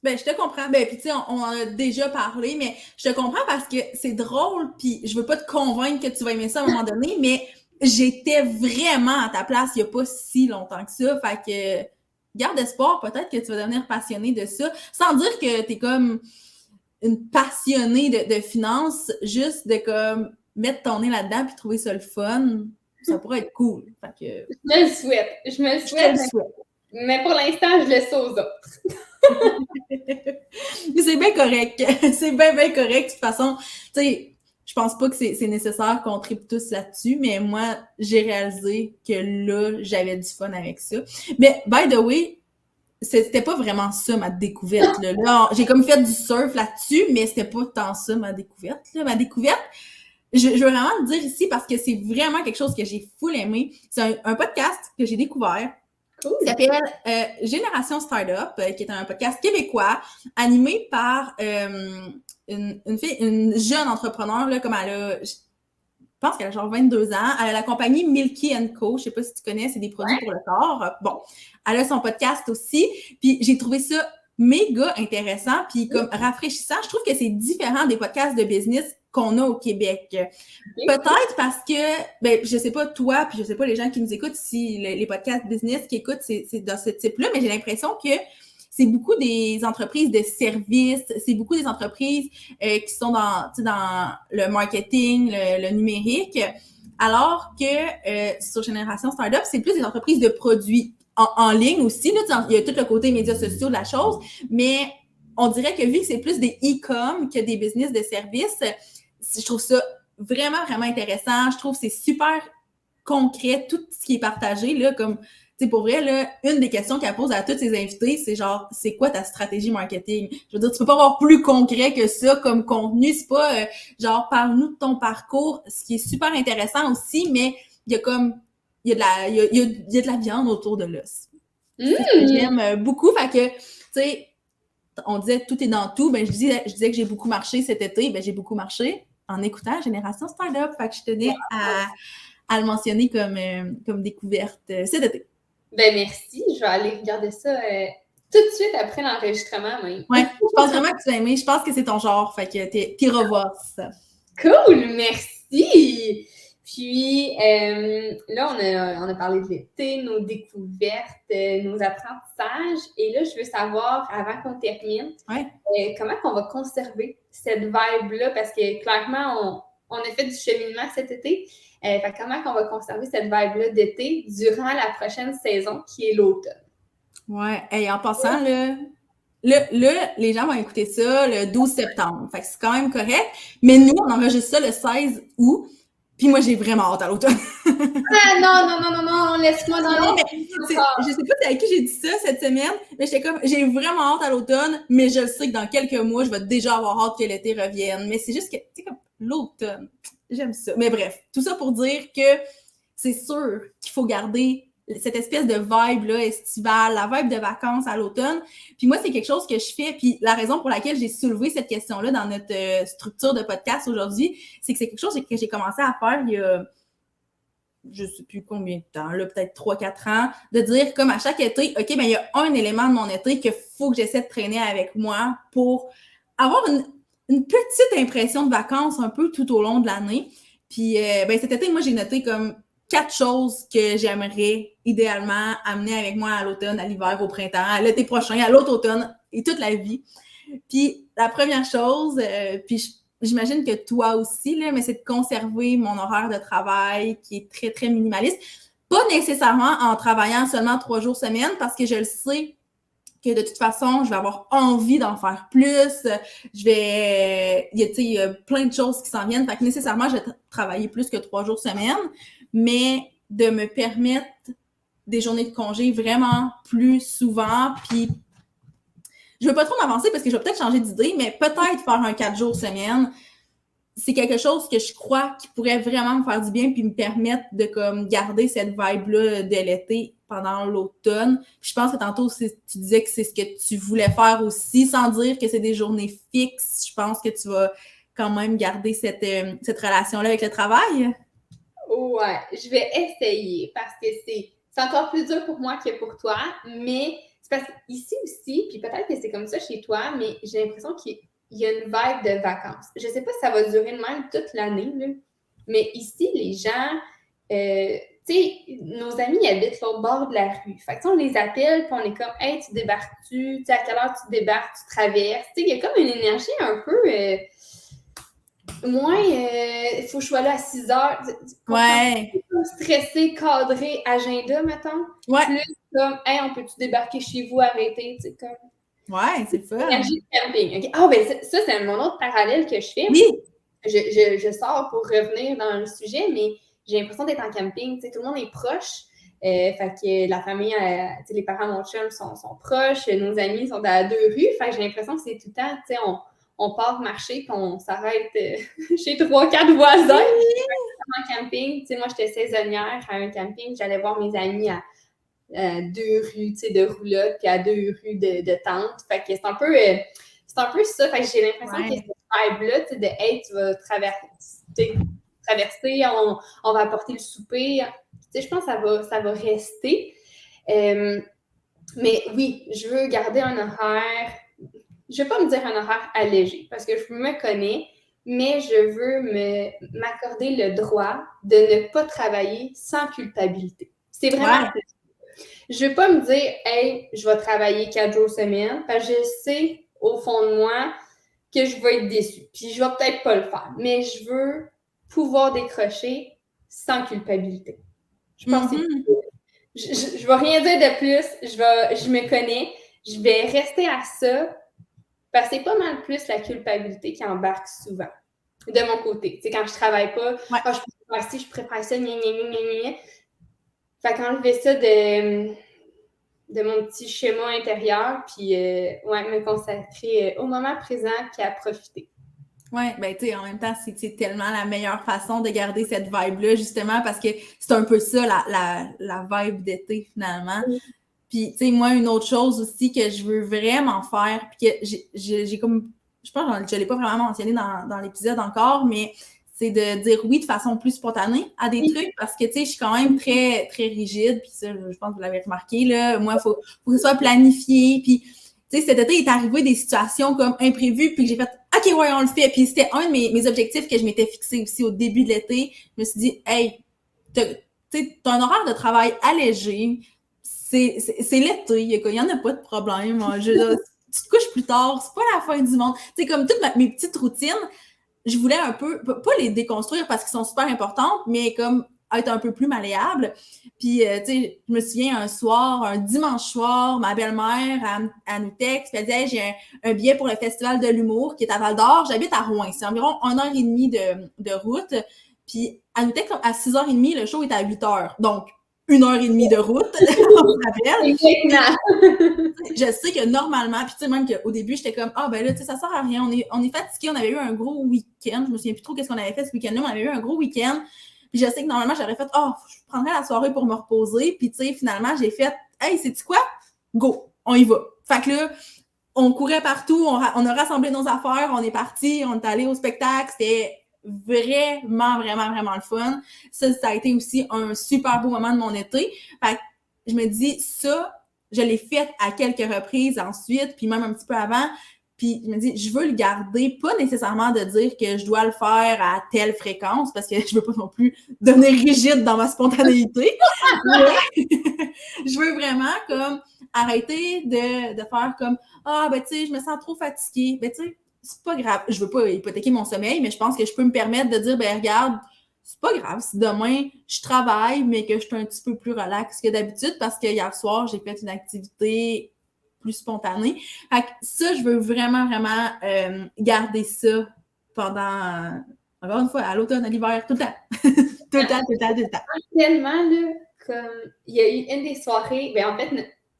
Ben, je te comprends. Ben, puis tu sais, on en a déjà parlé, mais je te comprends parce que c'est drôle, puis je veux pas te convaincre que tu vas aimer ça à un moment donné, mais j'étais vraiment à ta place il y a pas si longtemps que ça. Fait que garde espoir, peut-être que tu vas devenir passionné de ça, sans dire que t'es comme une passionnée de finances, juste de comme mettre ton nez là-dedans puis trouver ça le fun. Ça pourrait être cool. Fait que Je me le souhaite. Je me le je te le souhaite, souhaite. mais pour l'instant, je laisse ça aux autres. C'est bien correct. C'est bien, bien correct. De toute façon, tu sais, je pense pas que c'est nécessaire qu'on tripe tous là-dessus, mais moi, j'ai réalisé que là, j'avais du fun avec ça. Mais, by the way, c'était pas vraiment ça ma découverte. Là, j'ai comme fait du surf là-dessus, mais c'était pas tant ça ma découverte. Là. Ma découverte, je veux vraiment le dire ici parce que c'est vraiment quelque chose que j'ai full aimé. C'est un podcast que j'ai découvert. Cool. Il s'appelle Génération Startup, qui est un podcast québécois animé par une jeune entrepreneur, là, comme elle a, je pense qu'elle a genre 22 ans. Elle a la compagnie Milky Co. Je sais pas si tu connais, c'est des produits pour le corps. Bon, elle a son podcast aussi. Puis j'ai trouvé ça méga intéressant puis comme rafraîchissant. Je trouve que c'est différent des podcasts de business qu'on a au Québec. Peut-être parce que, ben, je sais pas toi, puis je sais pas les gens qui nous écoutent, si les podcasts business qui écoutent, c'est dans ce type-là, mais j'ai l'impression que c'est beaucoup des entreprises de services, c'est beaucoup des entreprises qui sont dans le marketing, le numérique, alors que sur Génération Startup, c'est plus des entreprises de produits en ligne aussi. Là, il y a tout le côté médias sociaux de la chose, mais on dirait que vu que c'est plus des e-com que des business de services, je trouve ça vraiment, vraiment intéressant. Je trouve que c'est super concret, tout ce qui est partagé, là, comme, tu sais, pour vrai, là, une des questions qu'elle pose à tous ses invités, c'est genre, c'est quoi ta stratégie marketing? Je veux dire, tu peux pas avoir plus concret que ça comme contenu. C'est pas, genre, parle-nous de ton parcours, ce qui est super intéressant aussi, mais il y a comme, il y a de la viande autour de l'os. C'est ce que j'aime beaucoup. Fait que, tu sais, on disait tout est dans tout. Ben, je disais que j'ai beaucoup marché cet été. Ben, j'ai beaucoup marché en écoutant Génération Startup. Fait que je tenais à le mentionner comme découverte cet été. Ben merci. Je vais aller regarder ça tout de suite après l'enregistrement même. Ouais, je pense vraiment que tu vas aimer. Je pense que c'est ton genre. Fait que t'iras voir ça. Cool, merci! Puis là, on a parlé de l'été, nos découvertes, nos apprentissages. Et là, je veux savoir, avant qu'on termine, comment on va conserver cette vibe-là? Parce que clairement, on a fait du cheminement cet été. Fait comment on va conserver cette vibe-là d'été durant la prochaine saison qui est l'automne? Ouais, et en passant, là, les gens vont écouter ça le 12 septembre. Fait que c'est quand même correct. Mais nous, on enregistre ça le 16 août. Puis moi, j'ai vraiment hâte à l'automne. Ah non, laisse-moi dans les... Je sais pas avec qui j'ai dit ça cette semaine, mais j'étais comme, j'ai vraiment hâte à l'automne, mais je sais que dans quelques mois, je vais déjà avoir hâte que l'été revienne. Mais c'est juste que, tu sais, comme l'automne, j'aime ça. Mais bref, tout ça pour dire que c'est sûr qu'il faut garder cette espèce de vibe-là estivale, la vibe de vacances à l'automne. Puis moi, c'est quelque chose que je fais. Puis la raison pour laquelle j'ai soulevé cette question-là dans notre structure de podcast aujourd'hui, c'est que c'est quelque chose que j'ai commencé à faire il y a, je sais plus combien de temps, là, peut-être 3-4 ans, de dire comme à chaque été, OK, ben il y a un élément de mon été qu'il faut que j'essaie de traîner avec moi pour avoir une petite impression de vacances un peu tout au long de l'année. Puis ben cet été, moi, j'ai noté comme 4 choses que j'aimerais idéalement amener avec moi à l'automne, à l'hiver, au printemps, à l'été prochain, à l'autre automne et toute la vie. Puis la première chose, puis j'imagine que toi aussi, là, mais c'est de conserver mon horaire de travail qui est très, très minimaliste. Pas nécessairement en travaillant seulement 3 jours semaine parce que je le sais que de toute façon, je vais avoir envie d'en faire plus. Il y a plein de choses qui s'en viennent. Fait que nécessairement, je vais travailler plus que 3 jours semaine, mais de me permettre des journées de congé vraiment plus souvent. Puis, je veux pas trop m'avancer parce que je vais peut-être changer d'idée, mais peut-être faire un 4 jours semaine. C'est quelque chose que je crois qui pourrait vraiment me faire du bien puis me permettre de comme garder cette vibe-là de l'été pendant l'automne. Puis je pense que tantôt, tu disais que c'est ce que tu voulais faire aussi, sans dire que c'est des journées fixes. Je pense que tu vas quand même garder cette relation-là avec le travail. Ouais, je vais essayer parce que c'est encore plus dur pour moi que pour toi, mais c'est parce qu'ici aussi, puis peut-être que c'est comme ça chez toi, mais j'ai l'impression qu'il y a une vibe de vacances. Je sais pas si ça va durer de même toute l'année, là, mais ici, les gens, tu sais, nos amis habitent l'autre bord de la rue. Fait que on les appelle, puis on est comme, hey, tu débarques-tu? Tu sais, à quelle heure tu débarques? Tu traverses? Tu sais, il y a comme une énergie un peu. Moins, il faut que je sois là à 6 heures. Ouais. Stressé, cadré, agenda, mettons. Ouais. Plus comme, hey, on peut-tu débarquer chez vous, arrêter, tu sais, comme. Ouais, c'est fun. Énergie de camping. Okay? Ah, ben ça, c'est mon autre parallèle que je fais. Oui. Je sors pour revenir dans le sujet, mais j'ai l'impression d'être en camping. Tu sais, tout le monde est proche. Fait que la famille, les parents de mon chum sont proches, nos amis sont à 2 rues. Fait que j'ai l'impression que c'est tout le temps, tu sais, on part marcher puis on s'arrête chez 3-4 voisins. En camping, tu sais, moi, j'étais saisonnière à un camping. J'allais voir mes amis à 2 rues, tu sais, de roulotte puis à 2 rues de tentes. Fait que c'est un peu ça. Fait que j'ai l'impression que cette vibe-là, tu sais, de « Hey, tu vas traverser, on va apporter le souper », tu sais, je pense que ça va rester. Mais oui, je veux garder un horaire. Je ne vais pas me dire un horaire allégé parce que je me connais, mais je veux m'accorder le droit de ne pas travailler sans culpabilité. C'est vraiment ça. Je ne vais pas me dire, hey, je vais travailler 4 jours semaine, parce que je sais au fond de moi que je vais être déçue. Puis je ne vais peut-être pas le faire, mais je veux pouvoir décrocher sans culpabilité. Je pense que je ne vais rien dire de plus. Je me connais. Je vais rester à ça. Parce que c'est pas mal plus la culpabilité qui embarque souvent, de mon côté. Tu sais, quand je travaille pas, je préfère ci, je préfère ça, gna, gna, gna, gna, gna. Fait qu'enlever ça de mon petit schéma intérieur, puis me consacrer au moment présent, puis à profiter. Oui, ben tu sais, en même temps, c'est tellement la meilleure façon de garder cette vibe-là, justement, parce que c'est un peu ça, la vibe d'été, finalement. Puis, tu sais, moi, une autre chose aussi que je veux vraiment faire, puis que j'ai comme, je pense que je ne l'ai pas vraiment mentionné dans l'épisode encore, mais c'est de dire oui de façon plus spontanée à des trucs, parce que, tu sais, je suis quand même très, très rigide, puis ça, je pense que vous l'avez remarqué, là. Moi, il faut que ce soit planifié, puis, tu sais, cet été, il est arrivé des situations comme imprévues, puis que j'ai fait « OK, ouais, on le fait », puis c'était un de mes objectifs que je m'étais fixé aussi au début de l'été. Je me suis dit « Hey, tu sais, t'as un horaire de travail allégé, c'est l'été, il y en a pas de problème. Tu te couches plus tard, c'est pas la fin du monde. » Tu sais, comme toutes mes petites routines, je voulais un peu, pas les déconstruire parce qu'ils sont super importantes, mais comme être un peu plus malléable. Puis, tu sais, je me souviens un dimanche soir, ma belle-mère, elle nous texte, puis elle dit hey, « j'ai un billet pour le Festival de l'humour qui est à Val-d'Or, j'habite à Rouen, c'est environ 1h30 de route. » Puis, elle nous texte à 6h30, le show est à 8h. Donc, 1h30 de route, on se rappelle. Je sais que normalement, puis tu sais, même qu'au début, j'étais comme, ah, ben là, tu sais, ça sert à rien, on est fatigué, on avait eu un gros week-end, je me souviens plus trop qu'est-ce qu'on avait fait ce week-end-là, on avait eu un gros week-end, puis je sais que normalement, j'aurais fait, oh, je prendrais la soirée pour me reposer, puis tu sais, finalement, j'ai fait, hey, sais-tu quoi? Go, on y va. Fait que là, on courait partout, on a rassemblé nos affaires, on est parti, on est allé au spectacle, c'était vraiment, vraiment, vraiment le fun. Ça a été aussi un super beau moment de mon été. Fait que je me dis, ça, je l'ai fait à quelques reprises ensuite, puis même un petit peu avant. Puis je me dis, je veux le garder, pas nécessairement de dire que je dois le faire à telle fréquence, parce que je veux pas non plus devenir rigide dans ma spontanéité. Mais je veux vraiment comme arrêter de faire comme ah ben tu sais, je me sens trop fatiguée. Ben tu sais, c'est pas grave. Je veux pas hypothéquer mon sommeil, mais je pense que je peux me permettre de dire ben regarde, c'est pas grave si demain je travaille, mais que je suis un petit peu plus relax que d'habitude parce que hier soir, j'ai fait une activité plus spontanée. Fait que ça, je veux vraiment, vraiment garder ça pendant, encore une fois, à l'automne, à l'hiver, tout le temps. tout le temps, tout le temps, tout le temps. Tellement, là, comme il y a eu une des soirées, ben en fait,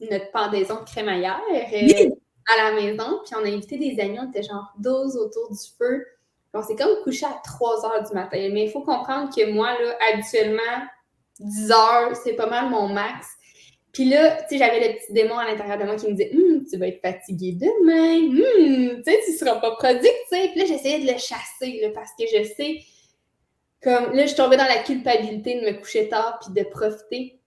notre pendaison de crémaillère à la maison, puis on a invité des amis, on était genre 12 autour du feu. On s'est comme couché à 3 heures du matin. Mais il faut comprendre que moi, là, habituellement, 10 heures, c'est pas mal mon max. Puis là, tu sais, j'avais le petit démon à l'intérieur de moi qui me disait tu vas être fatiguée demain, tu sais, tu seras pas productive. Puis là, j'essayais de le chasser là, parce que je sais, comme là, je tombais dans la culpabilité de me coucher tard puis de profiter.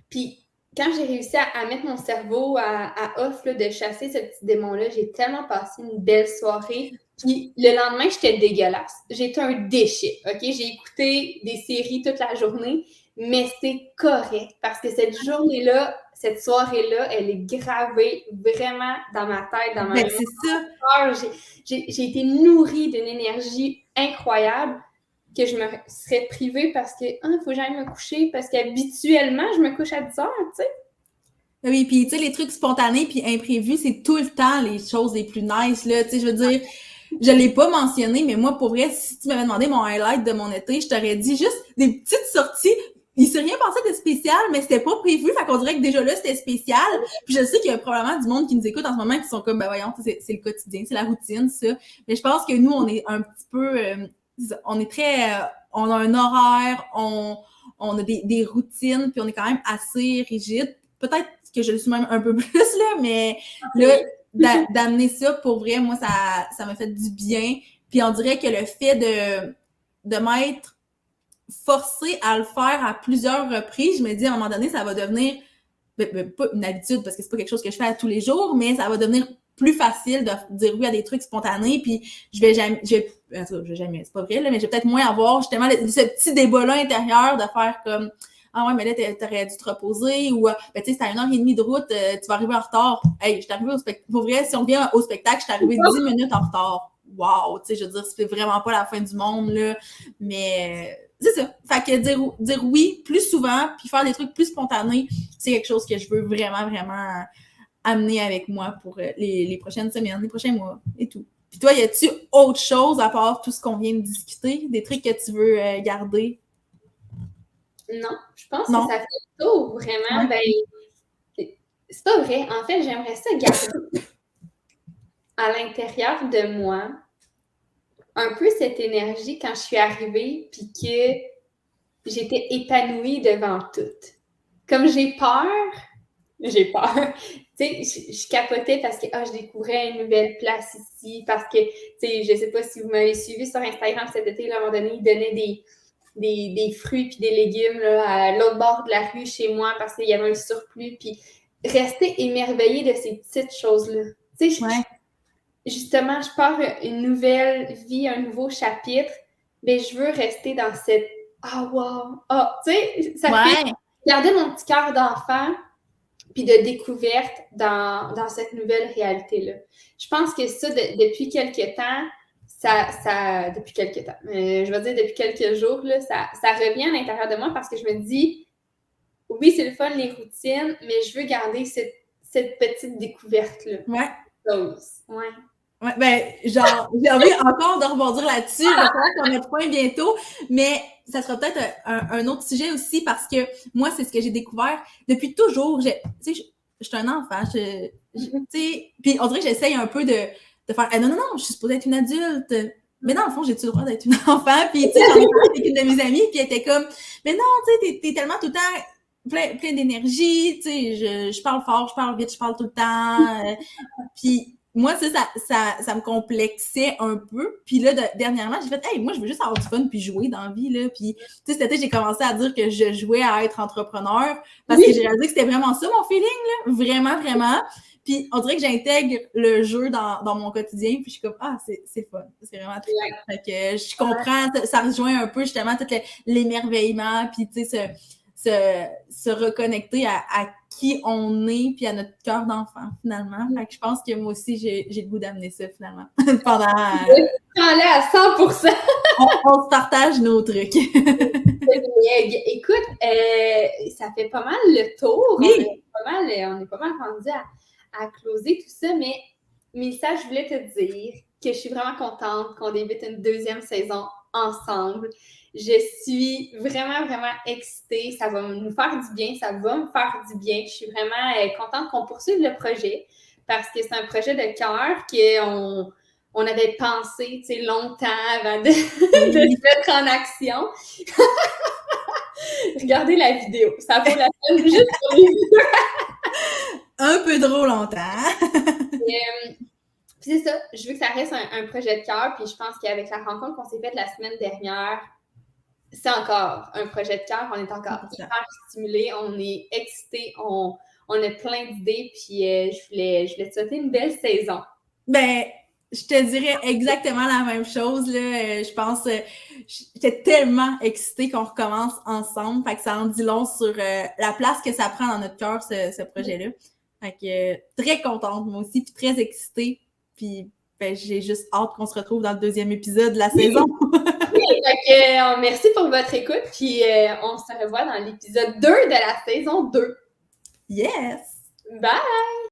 Puis quand j'ai réussi à mettre mon cerveau à off, là, de chasser ce petit démon-là, j'ai tellement passé une belle soirée. Puis le lendemain, j'étais dégueulasse. J'étais un déchet, OK? J'ai écouté des séries toute la journée, mais c'est correct parce que cette journée-là, cette soirée-là, elle est gravée vraiment dans ma tête, dans ma mémoire. C'est ça. J'ai été nourrie d'une énergie incroyable que je me serais privée parce que il faut que j'aille me coucher parce qu'habituellement, je me couche à 10 heures, tu sais. Oui, puis tu sais, les trucs spontanés puis imprévus, c'est tout le temps les choses les plus nice, là. Tu sais, je veux dire, je l'ai pas mentionné, mais moi, pour vrai, si tu m'avais demandé mon highlight de mon été, je t'aurais dit juste des petites sorties. Il s'est rien passé de spécial, mais c'était pas prévu, fait qu'on dirait que déjà là, c'était spécial. Puis je sais qu'il y a probablement du monde qui nous écoute en ce moment qui sont comme, ben voyons, c'est le quotidien, c'est la routine, ça. Mais je pense que nous, on est un petit peu... on est très... on a un horaire, on a des routines, puis on est quand même assez rigide. Peut-être que je le suis même un peu plus, là, mais là, d'amener ça, pour vrai, moi, ça m'a fait du bien. Puis on dirait que le fait de m'être forcée à le faire à plusieurs reprises, je me dis, à un moment donné, ça va devenir, pas une habitude, parce que c'est pas quelque chose que je fais à tous les jours, mais ça va devenir plus facile de dire oui à des trucs spontanés, puis je vais jamais, c'est pas vrai, là, mais je vais peut-être moins avoir justement ce petit débat-là intérieur de faire comme, ah ouais, mais là, t'aurais dû te reposer, ou, ben, tu sais, c'est à 1h30 de route, tu vas arriver en retard. Hey, je suis arrivée au spectacle. Pour vrai, si on vient au spectacle, je suis arrivée 10 minutes en retard. Wow, tu sais, je veux dire, c'est vraiment pas la fin du monde, là. Mais, c'est ça. Fait que dire oui plus souvent, puis faire des trucs plus spontanés, c'est quelque chose que je veux vraiment, vraiment amener avec moi pour les prochaines semaines, les prochains mois et tout. Puis toi, y a-tu autre chose à part tout ce qu'on vient de discuter? Des trucs que tu veux garder? Non, je pense que ça fait le tour, vraiment. Ouais. Ben, c'est pas vrai. En fait, j'aimerais ça garder à l'intérieur de moi un peu cette énergie quand je suis arrivée puis que j'étais épanouie devant tout. Comme j'ai peur. Tu sais, je capotais parce que je découvrais une nouvelle place ici, parce que, tu sais, je sais pas si vous m'avez suivi sur Instagram cet été, là, à un moment donné, ils donnaient des fruits puis des légumes là, à l'autre bord de la rue chez moi parce qu'il y avait un surplus, puis rester émerveillée de ces petites choses-là. Tu sais, justement, je pars une nouvelle vie, un nouveau chapitre, mais je veux rester dans cette « wow! » tu sais, ça fait garder mon petit cœur d'enfant puis de découverte dans cette nouvelle réalité-là. Je pense que ça, depuis quelques temps, depuis quelques temps, je vais dire depuis quelques jours, là, ça revient à l'intérieur de moi parce que je me dis, oui, c'est le fun, les routines, mais je veux garder cette petite découverte-là. Ouais, ben, genre, j'ai envie encore de rebondir là-dessus. Je vais falloir qu'on mette point bientôt, mais ça sera peut-être un autre sujet aussi parce que moi, c'est ce que j'ai découvert depuis toujours. Tu sais, je suis un enfant, tu sais, puis on dirait que j'essaye un peu de faire, non, je suis supposée être une adulte. Mais dans le fond, j'ai-tu le droit d'être une enfant? Puis, tu sais, j'en ai parlé avec une de mes amies, puis elle était comme, mais non, tu sais, t'es tellement tout le temps plein d'énergie, tu sais, je parle fort, je parle vite, je parle tout le temps. Puis, moi, ça me complexait un peu. Puis là, dernièrement, j'ai fait, hey, moi, je veux juste avoir du fun puis jouer dans la vie, là. Puis, tu sais, cet été, j'ai commencé à dire que je jouais à être entrepreneur parce que j'ai réalisé que c'était vraiment ça, mon feeling, là. Vraiment, vraiment. Puis, on dirait que j'intègre le jeu dans mon quotidien. Puis, je suis comme, c'est fun. C'est vraiment très fun. Fait que je comprends, ça rejoint un peu, justement, tout l'émerveillement. Puis, tu sais, se reconnecter à qui on est puis à notre cœur d'enfant, finalement. Fait que je pense que moi aussi, j'ai le goût d'amener ça, finalement. Pendant... Allez à 100%! on se partage nos trucs. Écoute, ça fait pas mal le tour. Oui. On est pas mal rendu à closer tout ça, mais ça, je voulais te dire que je suis vraiment contente qu'on débute une deuxième saison ensemble. Je suis vraiment, vraiment excitée. Ça va nous faire du bien. Ça va me faire du bien. Je suis vraiment contente qu'on poursuive le projet parce que c'est un projet de cœur qu'on avait pensé longtemps avant de se mettre en action. Regardez la vidéo. Ça vaut la peine juste pour les vidéos. Un peu trop longtemps. Puis c'est ça, je veux que ça reste un projet de cœur, puis je pense qu'avec la rencontre qu'on s'est faite la semaine dernière, c'est encore un projet de cœur, on est encore hyper stimulés, on est excités, on a plein d'idées, puis je voulais te souhaiter une belle saison. Ben, je te dirais exactement la même chose, là. Je pense, j'étais tellement excitée qu'on recommence ensemble, fait que ça en dit long sur la place que ça prend dans notre cœur, ce projet-là. Fait que très contente, moi aussi, puis très excitée. Puis ben, j'ai juste hâte qu'on se retrouve dans le 2e épisode de la saison. Oui, donc merci pour votre écoute, puis on se revoit dans l'épisode 2 de la saison 2. Yes! Bye!